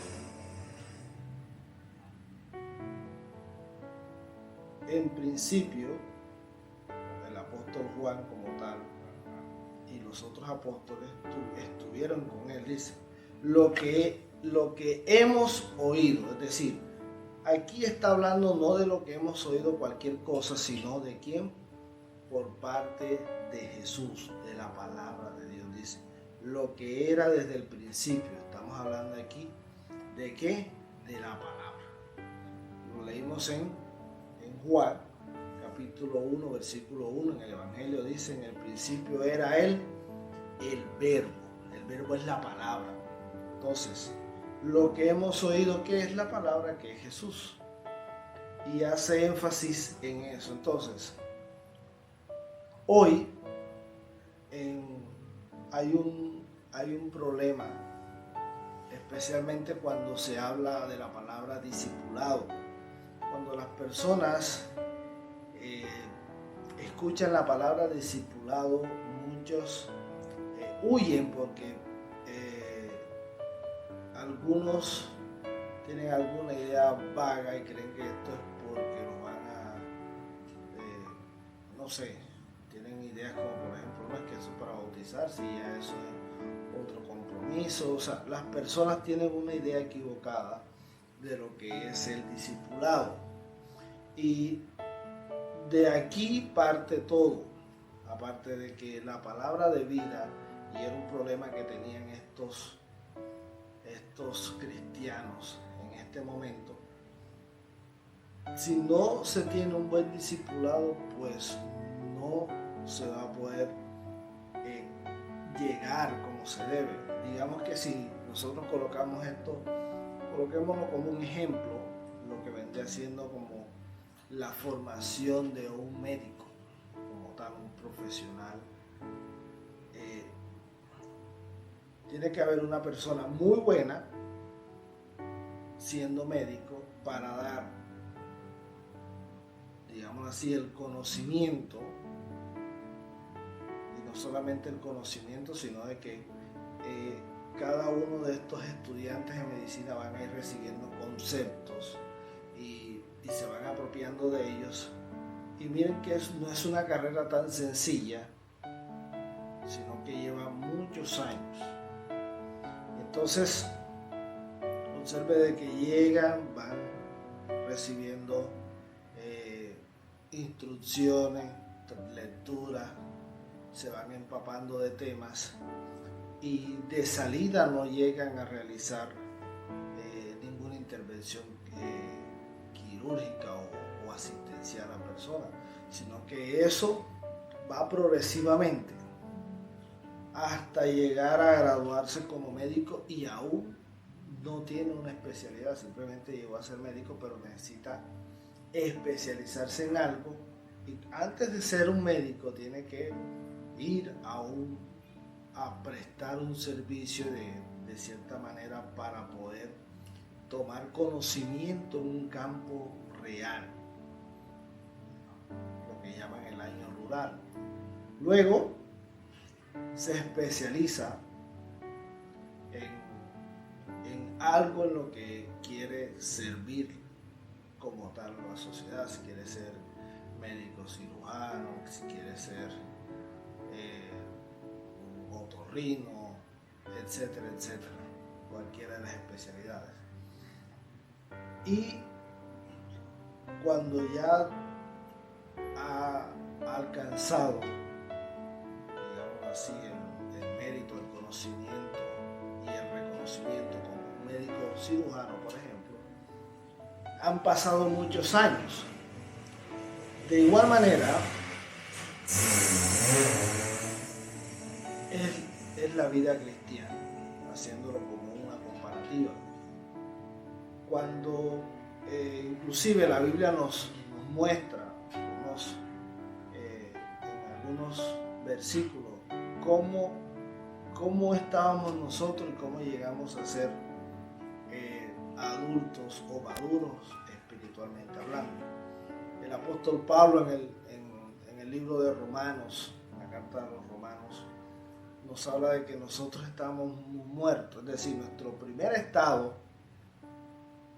en principio, el apóstol Juan como tal y los otros apóstoles estuvieron con él, dice, lo que hemos oído, es decir, aquí está hablando no de lo que hemos oído cualquier cosa, sino de quién, por parte de Jesús, de la palabra de Dios. Dice, lo que era desde el principio. Estamos hablando aquí de qué, de la palabra. Lo leímos en Juan, capítulo 1, versículo 1, en el Evangelio dice, en el principio era él, el verbo. El verbo es la palabra. Entonces, lo que hemos oído, ¿qué es la palabra? Que es Jesús. Y hace énfasis en eso. Entonces, hoy hay un problema, especialmente cuando se habla de la palabra discipulado. Cuando las personas escuchan la palabra discipulado, muchos huyen porque algunos tienen alguna idea vaga y creen que esto es porque los van a, no sé, tienen ideas como por ejemplo, no es que eso es para bautizar, si ya eso es otro compromiso. O sea, las personas tienen una idea equivocada de lo que es el discipulado. Y de aquí parte todo, aparte de que la palabra de vida, y era un problema que tenían estos estos cristianos en este momento, si no se tiene un buen discipulado, pues no se va a poder llegar como se debe. Digamos que si nosotros colocamos esto, coloquémoslo como un ejemplo, lo que vendría siendo como la formación de un médico, como tal, un profesional. Tiene que haber una persona muy buena siendo médico para dar, digamos así, el conocimiento, y no solamente el conocimiento, sino de que cada uno de estos estudiantes de medicina van a ir recibiendo conceptos y se van apropiando de ellos. Y miren que no es una carrera tan sencilla, sino que lleva muchos años. Entonces, observe de que llegan, van recibiendo instrucciones, lecturas, se van empapando de temas y de salida no llegan a realizar ninguna intervención quirúrgica o asistencial a la persona, sino que eso va progresivamente hasta llegar a graduarse como médico y aún no tiene una especialidad, simplemente llegó a ser médico, pero necesita especializarse en algo, y antes de ser un médico tiene que ir a prestar un servicio de cierta manera para poder tomar conocimiento en un campo real, lo que llaman el año rural. Luego se especializa en algo en lo que quiere servir como tal a la sociedad, si quiere ser médico cirujano, si quiere ser otorrino, etcétera, etcétera, cualquiera de las especialidades. Y cuando ya ha alcanzado, digamos así, el mérito, el conocimiento y el reconocimiento como un médico cirujano, por ejemplo, han pasado muchos años. De igual manera, es la vida cristiana, haciéndolo como una comparativa. Cuando inclusive la Biblia nos muestra en algunos versículos cómo estábamos nosotros y cómo llegamos a ser adultos o maduros espiritualmente hablando. El apóstol Pablo en el libro de Romanos, en la carta de los Romanos, nos habla de que nosotros estamos muertos, es decir, nuestro primer estado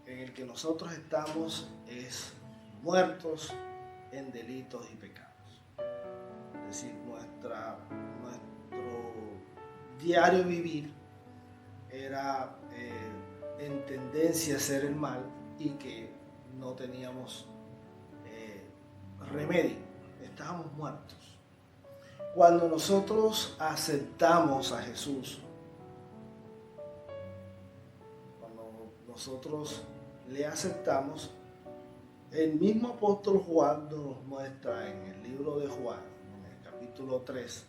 en el que nosotros estamos es muertos en delitos y pecados. Es decir, nuestro diario vivir era en tendencia a hacer el mal y que no teníamos remedio, estábamos muertos. Cuando nosotros aceptamos a Jesús, cuando nosotros le aceptamos, el mismo apóstol Juan nos muestra en el libro de Juan, en el capítulo 3,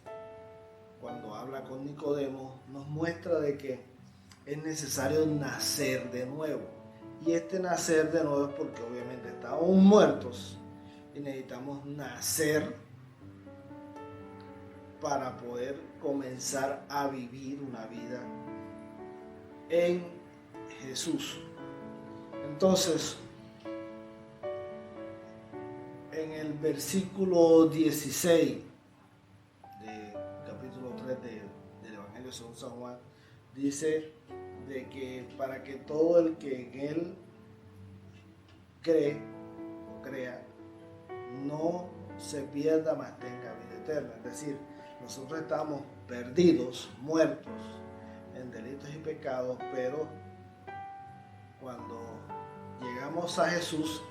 cuando habla con Nicodemo, nos muestra de que es necesario nacer de nuevo. Y este nacer de nuevo es porque obviamente estábamos muertos y necesitamos nacer para poder comenzar a vivir una vida en Jesús. Entonces, en el versículo 16 del capítulo 3 del Evangelio según San Juan, dice de que para que todo el que en él cree o crea no se pierda, mas tenga vida eterna. Es decir, nosotros estamos perdidos, muertos en delitos y pecados, pero cuando llegamos a Jesús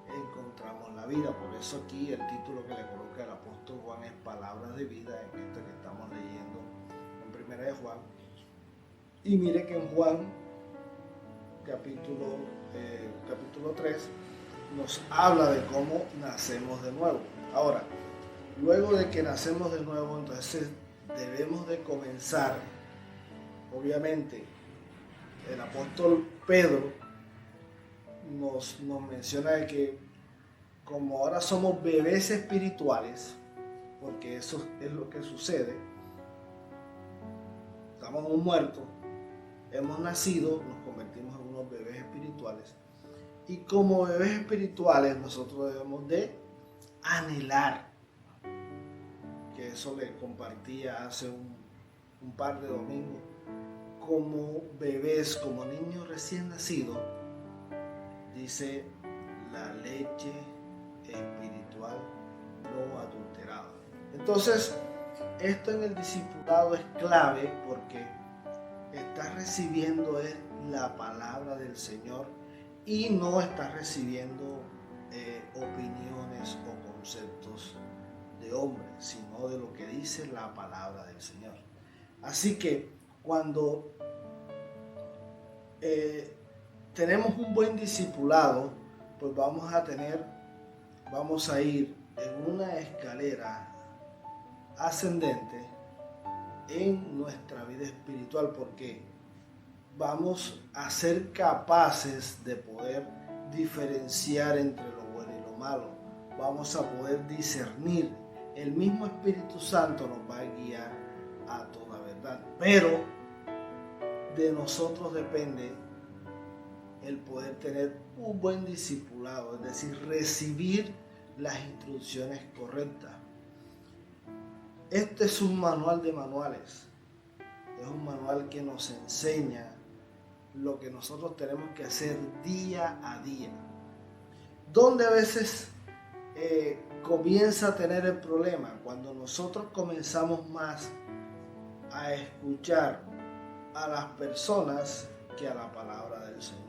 encontramos la vida. Por eso aquí el título que le coloca el apóstol Juan es Palabras de Vida, en esto que estamos leyendo en Primera de Juan. Y mire que en Juan capítulo 3, nos habla de cómo nacemos de nuevo. Ahora, luego de que nacemos de nuevo, entonces debemos de comenzar, obviamente, el apóstol Pedro nos menciona de que como ahora somos bebés espirituales, porque eso es lo que sucede, estamos muertos, hemos nacido, nos convertimos en unos bebés espirituales, y como bebés espirituales nosotros debemos de anhelar, que eso le compartía hace un par de domingos, como bebés, como niños recién nacidos, dice la leche espiritual no adulterada. Entonces, esto en el discipulado es clave porque estás recibiendo la palabra del Señor y no estás recibiendo opiniones o conceptos de hombres, sino de lo que dice la palabra del Señor. Así que cuando tenemos un buen discipulado, pues vamos a ir en una escalera ascendente en nuestra vida espiritual, porque vamos a ser capaces de poder diferenciar entre lo bueno y lo malo. Vamos a poder discernir. El mismo Espíritu Santo nos va a guiar a toda verdad. Pero de nosotros depende el poder tener un buen discipulado, es decir, recibir las instrucciones correctas. Este es un manual de manuales. Es un manual que nos enseña lo que nosotros tenemos que hacer día a día. Donde a veces comienza a tener el problema, cuando nosotros comenzamos más a escuchar a las personas que a la palabra del Señor.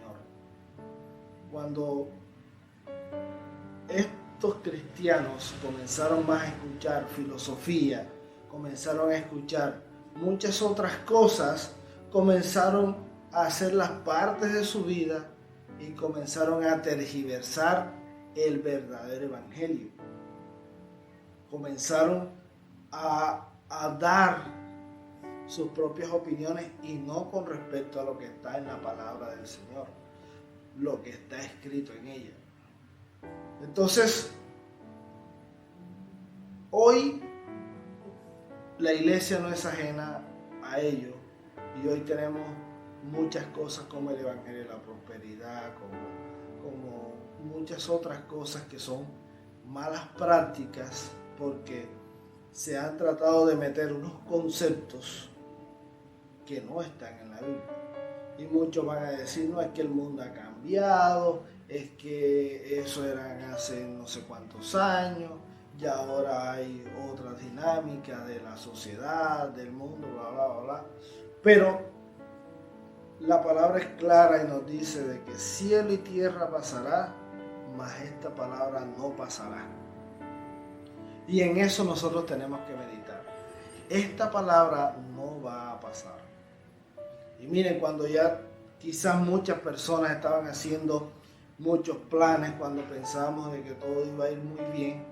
Cuando estos cristianos comenzaron más a escuchar filosofía, comenzaron a escuchar muchas otras cosas, comenzaron a hacer las partes de su vida y comenzaron a tergiversar el verdadero evangelio. Comenzaron a dar sus propias opiniones y no con respecto a lo que está en la palabra del Señor, lo que está escrito en ella. Entonces, hoy la iglesia no es ajena a ello y hoy tenemos muchas cosas como el evangelio de la prosperidad, como muchas otras cosas que son malas prácticas porque se han tratado de meter unos conceptos que no están en la Biblia. Y muchos van a decir, no, es que el mundo ha cambiado, es que eso era hace no sé cuántos años, y ahora hay otra dinámica de la sociedad, del mundo, bla, bla, bla, bla. Pero la palabra es clara y nos dice de que cielo y tierra pasará, mas esta palabra no pasará. Y en eso nosotros tenemos que meditar. Esta palabra no va a pasar. Y miren, cuando ya quizás muchas personas estaban haciendo muchos planes, cuando pensábamos de que todo iba a ir muy bien,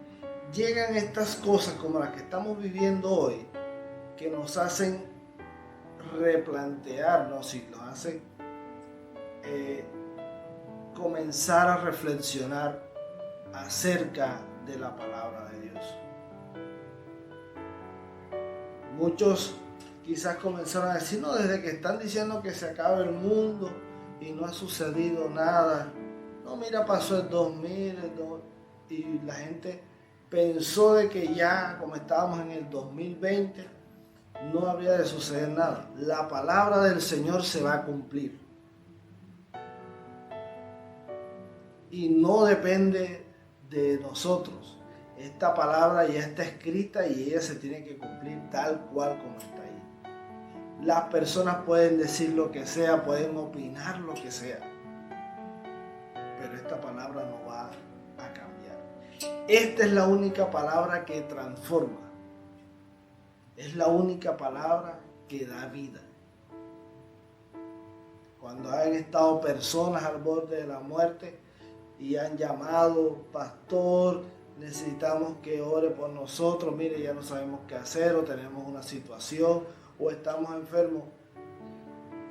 llegan estas cosas como las que estamos viviendo hoy, que nos hacen replantearnos y nos hacen comenzar a reflexionar acerca de la palabra de Dios. Muchos quizás comenzaron a decir, no, desde que están diciendo que se acaba el mundo y no ha sucedido nada. No, mira, pasó el 2000 y la gente pensó de que ya, como estábamos en el 2020, no había de suceder nada. La palabra del Señor se va a cumplir. Y no depende de nosotros. Esta palabra ya está escrita y ella se tiene que cumplir tal cual como está ahí. Las personas pueden decir lo que sea, pueden opinar lo que sea, pero esta palabra no va a cambiar. Esta es la única palabra que transforma. Es la única palabra que da vida. Cuando han estado personas al borde de la muerte y han llamado, pastor, necesitamos que ore por nosotros, mire, ya no sabemos qué hacer, o tenemos una situación, o estamos enfermos.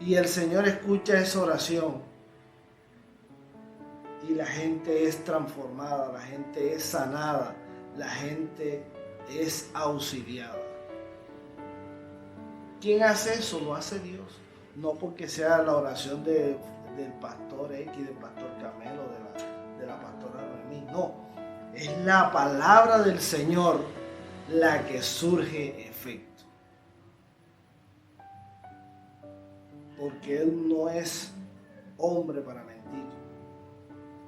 Y el Señor escucha esa oración. Y la gente es transformada, la gente es sanada, la gente es auxiliada. ¿Quién hace eso? Lo hace Dios. No porque sea la oración del pastor X, del pastor Camelo, de la pastora Noemí. No, es la palabra del Señor la que surge efecto. Porque Él no es hombre para mentir.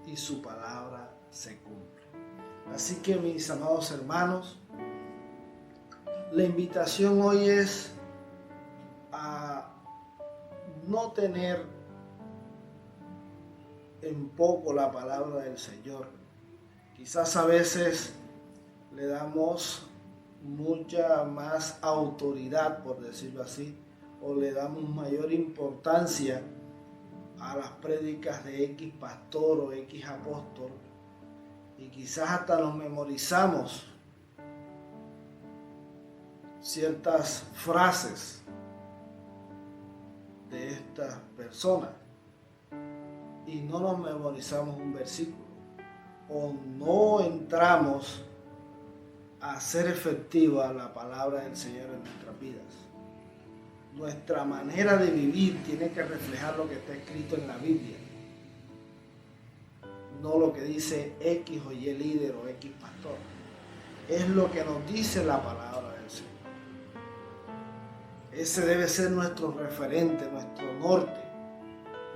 Y su palabra se cumple. Así que, mis amados hermanos, la invitación hoy es a no tener en poco la palabra del Señor. Quizás a veces le damos mucha más autoridad, por decirlo así, o le damos mayor importancia a las prédicas de X pastor o X apóstol, y quizás hasta nos memorizamos ciertas frases de estas personas y no nos memorizamos un versículo, o no entramos a hacer efectiva la palabra del Señor en nuestras vidas. Nuestra manera de vivir tiene que reflejar lo que está escrito en la Biblia, no lo que dice X o Y líder o X pastor. Es lo que nos dice la palabra del Señor. Ese debe ser nuestro referente, nuestro norte.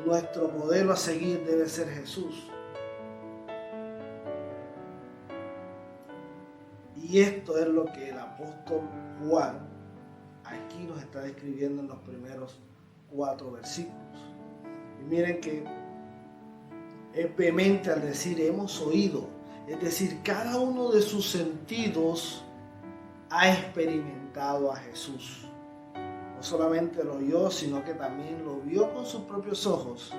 Nuestro modelo a seguir debe ser Jesús. Y esto es lo que el apóstol Juan aquí nos está describiendo en los primeros 4 versículos. Y miren que es vehemente al decir hemos oído, es decir, cada uno de sus sentidos ha experimentado a Jesús. No solamente lo oyó, sino que también lo vio con sus propios ojos,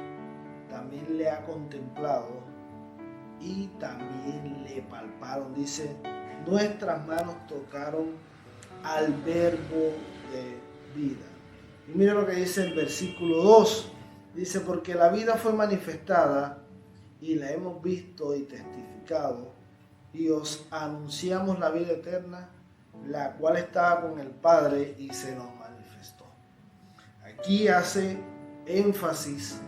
también le ha contemplado y también le palparon. Dice, nuestras manos tocaron al verbo de vida. Y mira lo que dice el versículo 2. Dice, porque la vida fue manifestada y la hemos visto y testificado, y os anunciamos la vida eterna, la cual estaba con el Padre y se nos manifestó. Aquí hace énfasis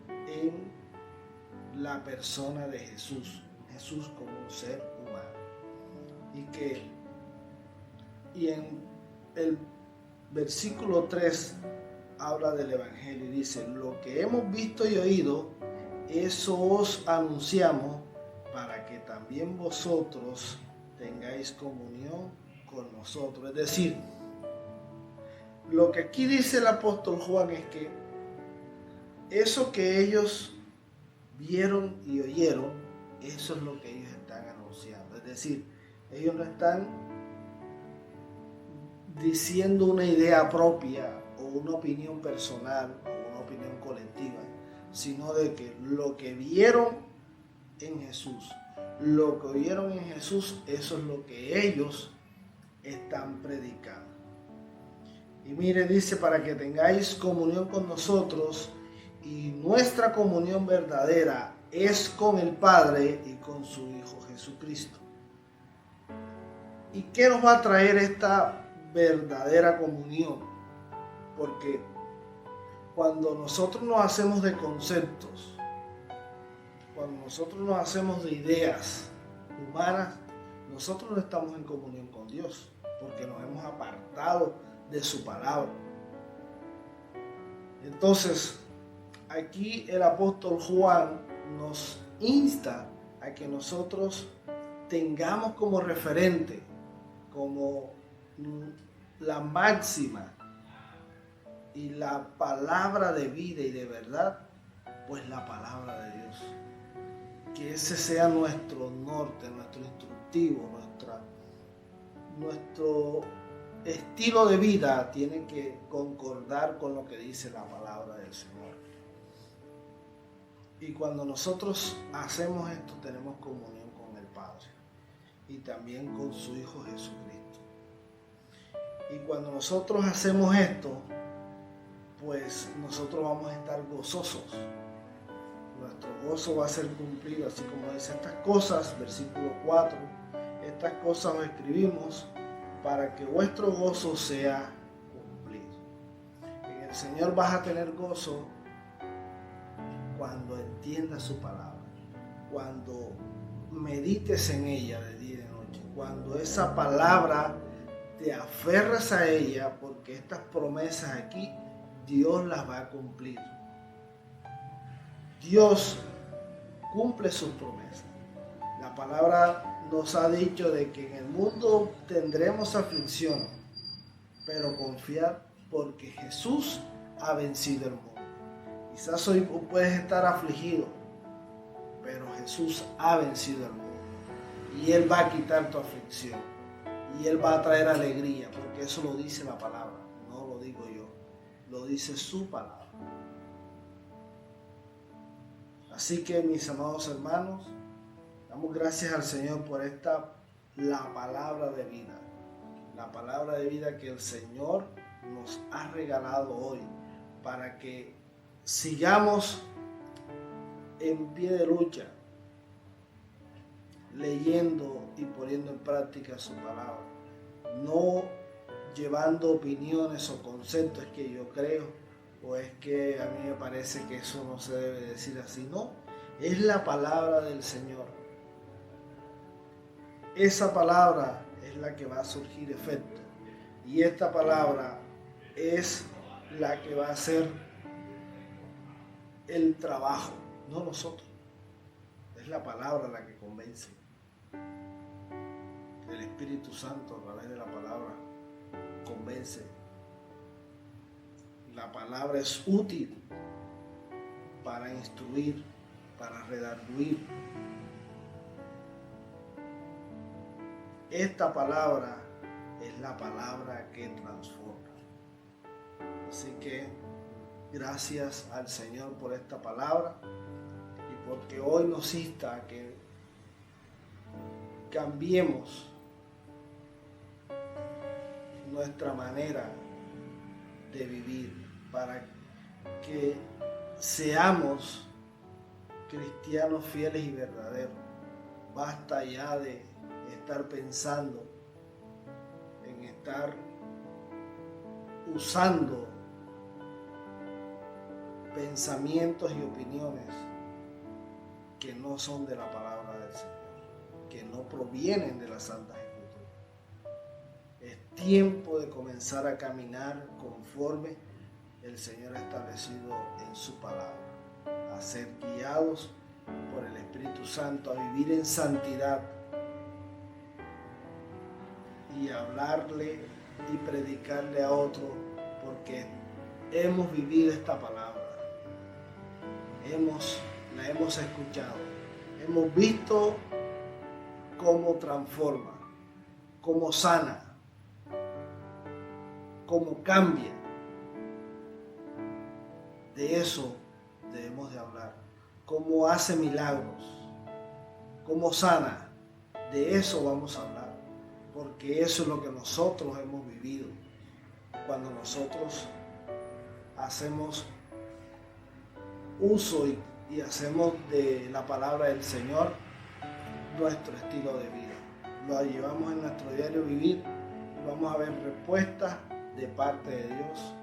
en la persona de Jesús, Jesús como un ser humano. Y en el versículo 3 habla del Evangelio y dice, lo que hemos visto y oído, eso os anunciamos para que también vosotros tengáis comunión con nosotros. Es decir, lo que aquí dice el apóstol Juan es que eso que ellos vieron y oyeron, eso es lo que ellos están anunciando. Es decir, ellos no están diciendo una idea propia o una opinión personal o una opinión colectiva, sino de que lo que vieron en Jesús, lo que oyeron en Jesús, eso es lo que ellos están predicando. Y mire, dice, para que tengáis comunión con nosotros, y nuestra comunión verdadera es con el Padre y con su Hijo Jesucristo. ¿Y qué nos va a traer esta verdadera comunión? Porque cuando nosotros nos hacemos de conceptos, cuando nosotros nos hacemos de ideas humanas, nosotros no estamos en comunión con Dios, porque nos hemos apartado de su palabra. Entonces, aquí el apóstol Juan nos insta a que nosotros tengamos como referente, como la máxima y la palabra de vida y de verdad, pues la palabra de Dios. Que ese sea nuestro norte, nuestro instructivo, nuestro estilo de vida tiene que concordar con lo que dice la palabra del Señor. Y cuando nosotros hacemos esto, tenemos comunión con el Padre y también con su Hijo Jesucristo. Y cuando nosotros hacemos esto, pues nosotros vamos a estar gozosos. Nuestro gozo va a ser cumplido, así como dice estas cosas, versículo 4, estas cosas os escribimos para que vuestro gozo sea cumplido. En el Señor vas a tener gozo cuando entiendas su palabra, cuando medites en ella de día y de noche, cuando esa palabra te aferras a ella, porque estas promesas aquí Dios las va a cumplir. Dios cumple sus promesas. La palabra nos ha dicho de que en el mundo tendremos aflicción, pero confiad porque Jesús ha vencido el mundo. Quizás hoy puedes estar afligido, pero Jesús ha vencido el mundo y Él va a quitar tu aflicción y Él va a traer alegría, porque eso lo dice la palabra, no lo digo yo, lo dice su palabra. Así que, mis amados hermanos, damos gracias al Señor por la palabra de vida. La palabra de vida que el Señor nos ha regalado hoy para que sigamos en pie de lucha, leyendo y poniendo en práctica su palabra. No llevando opiniones o conceptos que yo creo, o es que a mí me parece que eso no se debe decir así. No, es la palabra del Señor. Esa palabra es la que va a surgir efecto. Y esta palabra es la que va a hacer el trabajo, no nosotros. Es la palabra la que convence. El Espíritu Santo a través de la palabra convence. La palabra es útil para instruir, para redarguir. Esta palabra es la palabra que transforma. Así que gracias al Señor por esta palabra y porque hoy nos insta a que cambiemos nuestra manera de vivir para que seamos cristianos fieles y verdaderos. Basta ya de estar pensando en estar usando pensamientos y opiniones que no son de la palabra del Señor, que no provienen de la Santa Escritura. Es tiempo de comenzar a caminar conforme el Señor ha establecido en su palabra, a ser guiados por el Espíritu Santo, a vivir en santidad y hablarle y predicarle a otro, porque hemos vivido esta palabra, la hemos escuchado, hemos visto cómo transforma, cómo sana, cómo cambia. De eso debemos de hablar. Cómo hace milagros, cómo sana, de eso vamos a hablar, porque eso es lo que nosotros hemos vivido cuando nosotros hacemos uso y hacemos de la palabra del Señor nuestro estilo de vida. Lo llevamos en nuestro diario vivir y vamos a ver respuestas de parte de Dios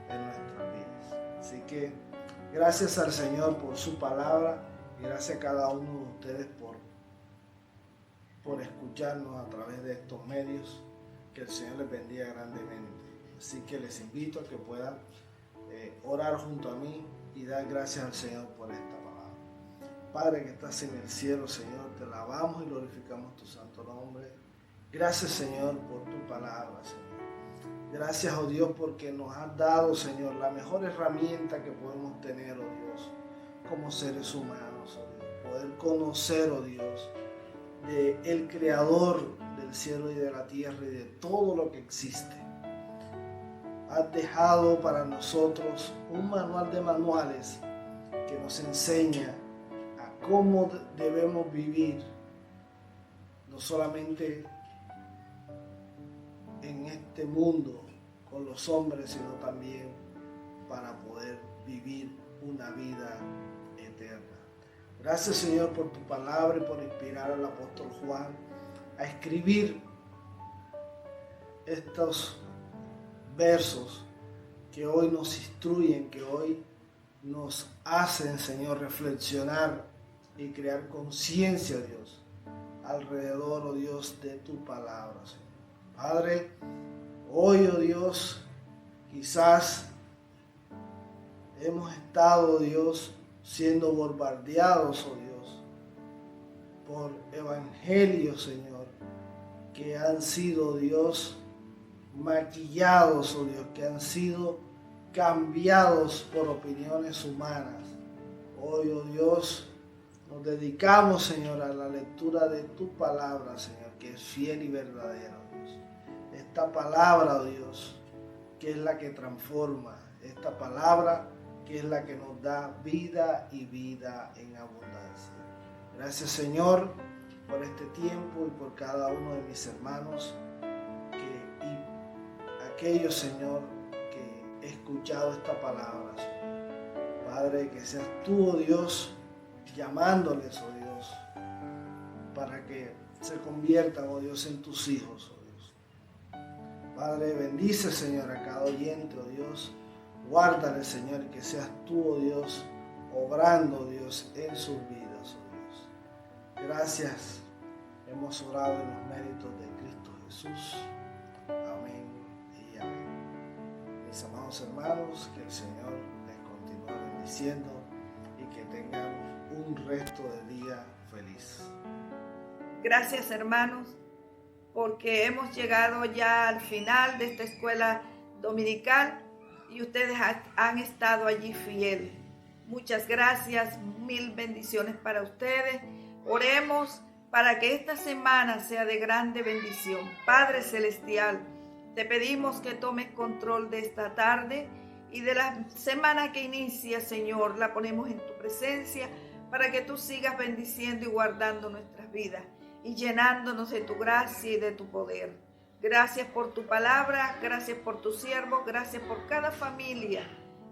en nuestras vidas. Así que gracias al Señor por su palabra y gracias a cada uno de ustedes por escucharnos a través de estos medios. Que el Señor les bendiga grandemente. Así que les invito a que puedan orar junto a mí y dar gracias al Señor por esta palabra. Padre que estás en el cielo, Señor, te alabamos y glorificamos tu santo nombre. Gracias, Señor, por tu palabra, Señor. Gracias, oh Dios, porque nos has dado, Señor, la mejor herramienta que podemos tener, oh Dios, como seres humanos, oh Dios. Poder conocer, oh Dios, de el Creador del cielo y de la tierra y de todo lo que existe. Has dejado para nosotros un manual de manuales que nos enseña cómo debemos vivir, no solamente en este mundo con los hombres, sino también para poder vivir una vida eterna. Gracias, Señor, por tu palabra y por inspirar al apóstol Juan a escribir estos versos que hoy nos instruyen, que hoy nos hacen, Señor, reflexionar y crear conciencia, Dios, alrededor, oh Dios, de tu palabra, Señor. Padre, hoy, oh Dios, quizás hemos estado, Dios, siendo bombardeados, oh Dios, por evangelios, Señor, que han sido, Dios, maquillados, oh Dios, que han sido cambiados por opiniones humanas. Hoy, oh Dios, nos dedicamos, Señor, a la lectura de tu palabra, Señor, que es fiel y verdadera, Dios. Esta palabra, oh Dios, que es la que transforma, esta palabra que es la que nos da vida y vida en abundancia. Gracias, Señor, por este tiempo y por cada uno de mis hermanos y aquellos, Señor, que he escuchado esta palabra, Señor. Padre, que seas tú, oh Dios, llamándoles, oh Dios, para que se conviertan, oh Dios, en tus hijos, oh Dios. Padre, bendice, Señor, a cada oyente, oh Dios. Guárdale, Señor, y que seas tú, oh Dios, obrando, Dios, en sus vidas, oh Dios. Gracias. Hemos orado en los méritos de Cristo Jesús. Amén y amén. Mis amados hermanos, que el Señor les continúe bendiciendo y que tengan un resto de día feliz. Gracias, hermanos, porque hemos llegado ya al final de esta escuela dominical y ustedes han estado allí fiel. Muchas gracias, mil bendiciones para ustedes. Oremos para que esta semana sea de grande bendición. Padre Celestial, te pedimos que tomes control de esta tarde y de la semana que inicia, Señor, la ponemos en tu presencia para que tú sigas bendiciendo y guardando nuestras vidas y llenándonos de tu gracia y de tu poder. Gracias por tu palabra, gracias por tu siervo, gracias por cada familia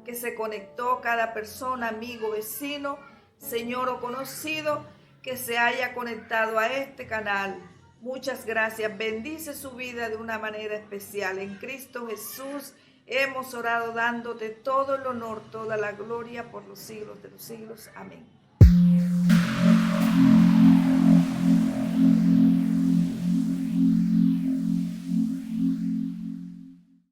que se conectó, cada persona, amigo, vecino, Señor o conocido que se haya conectado a este canal. Muchas gracias, bendice su vida de una manera especial. En Cristo Jesús hemos orado dándote todo el honor, toda la gloria por los siglos de los siglos. Amén.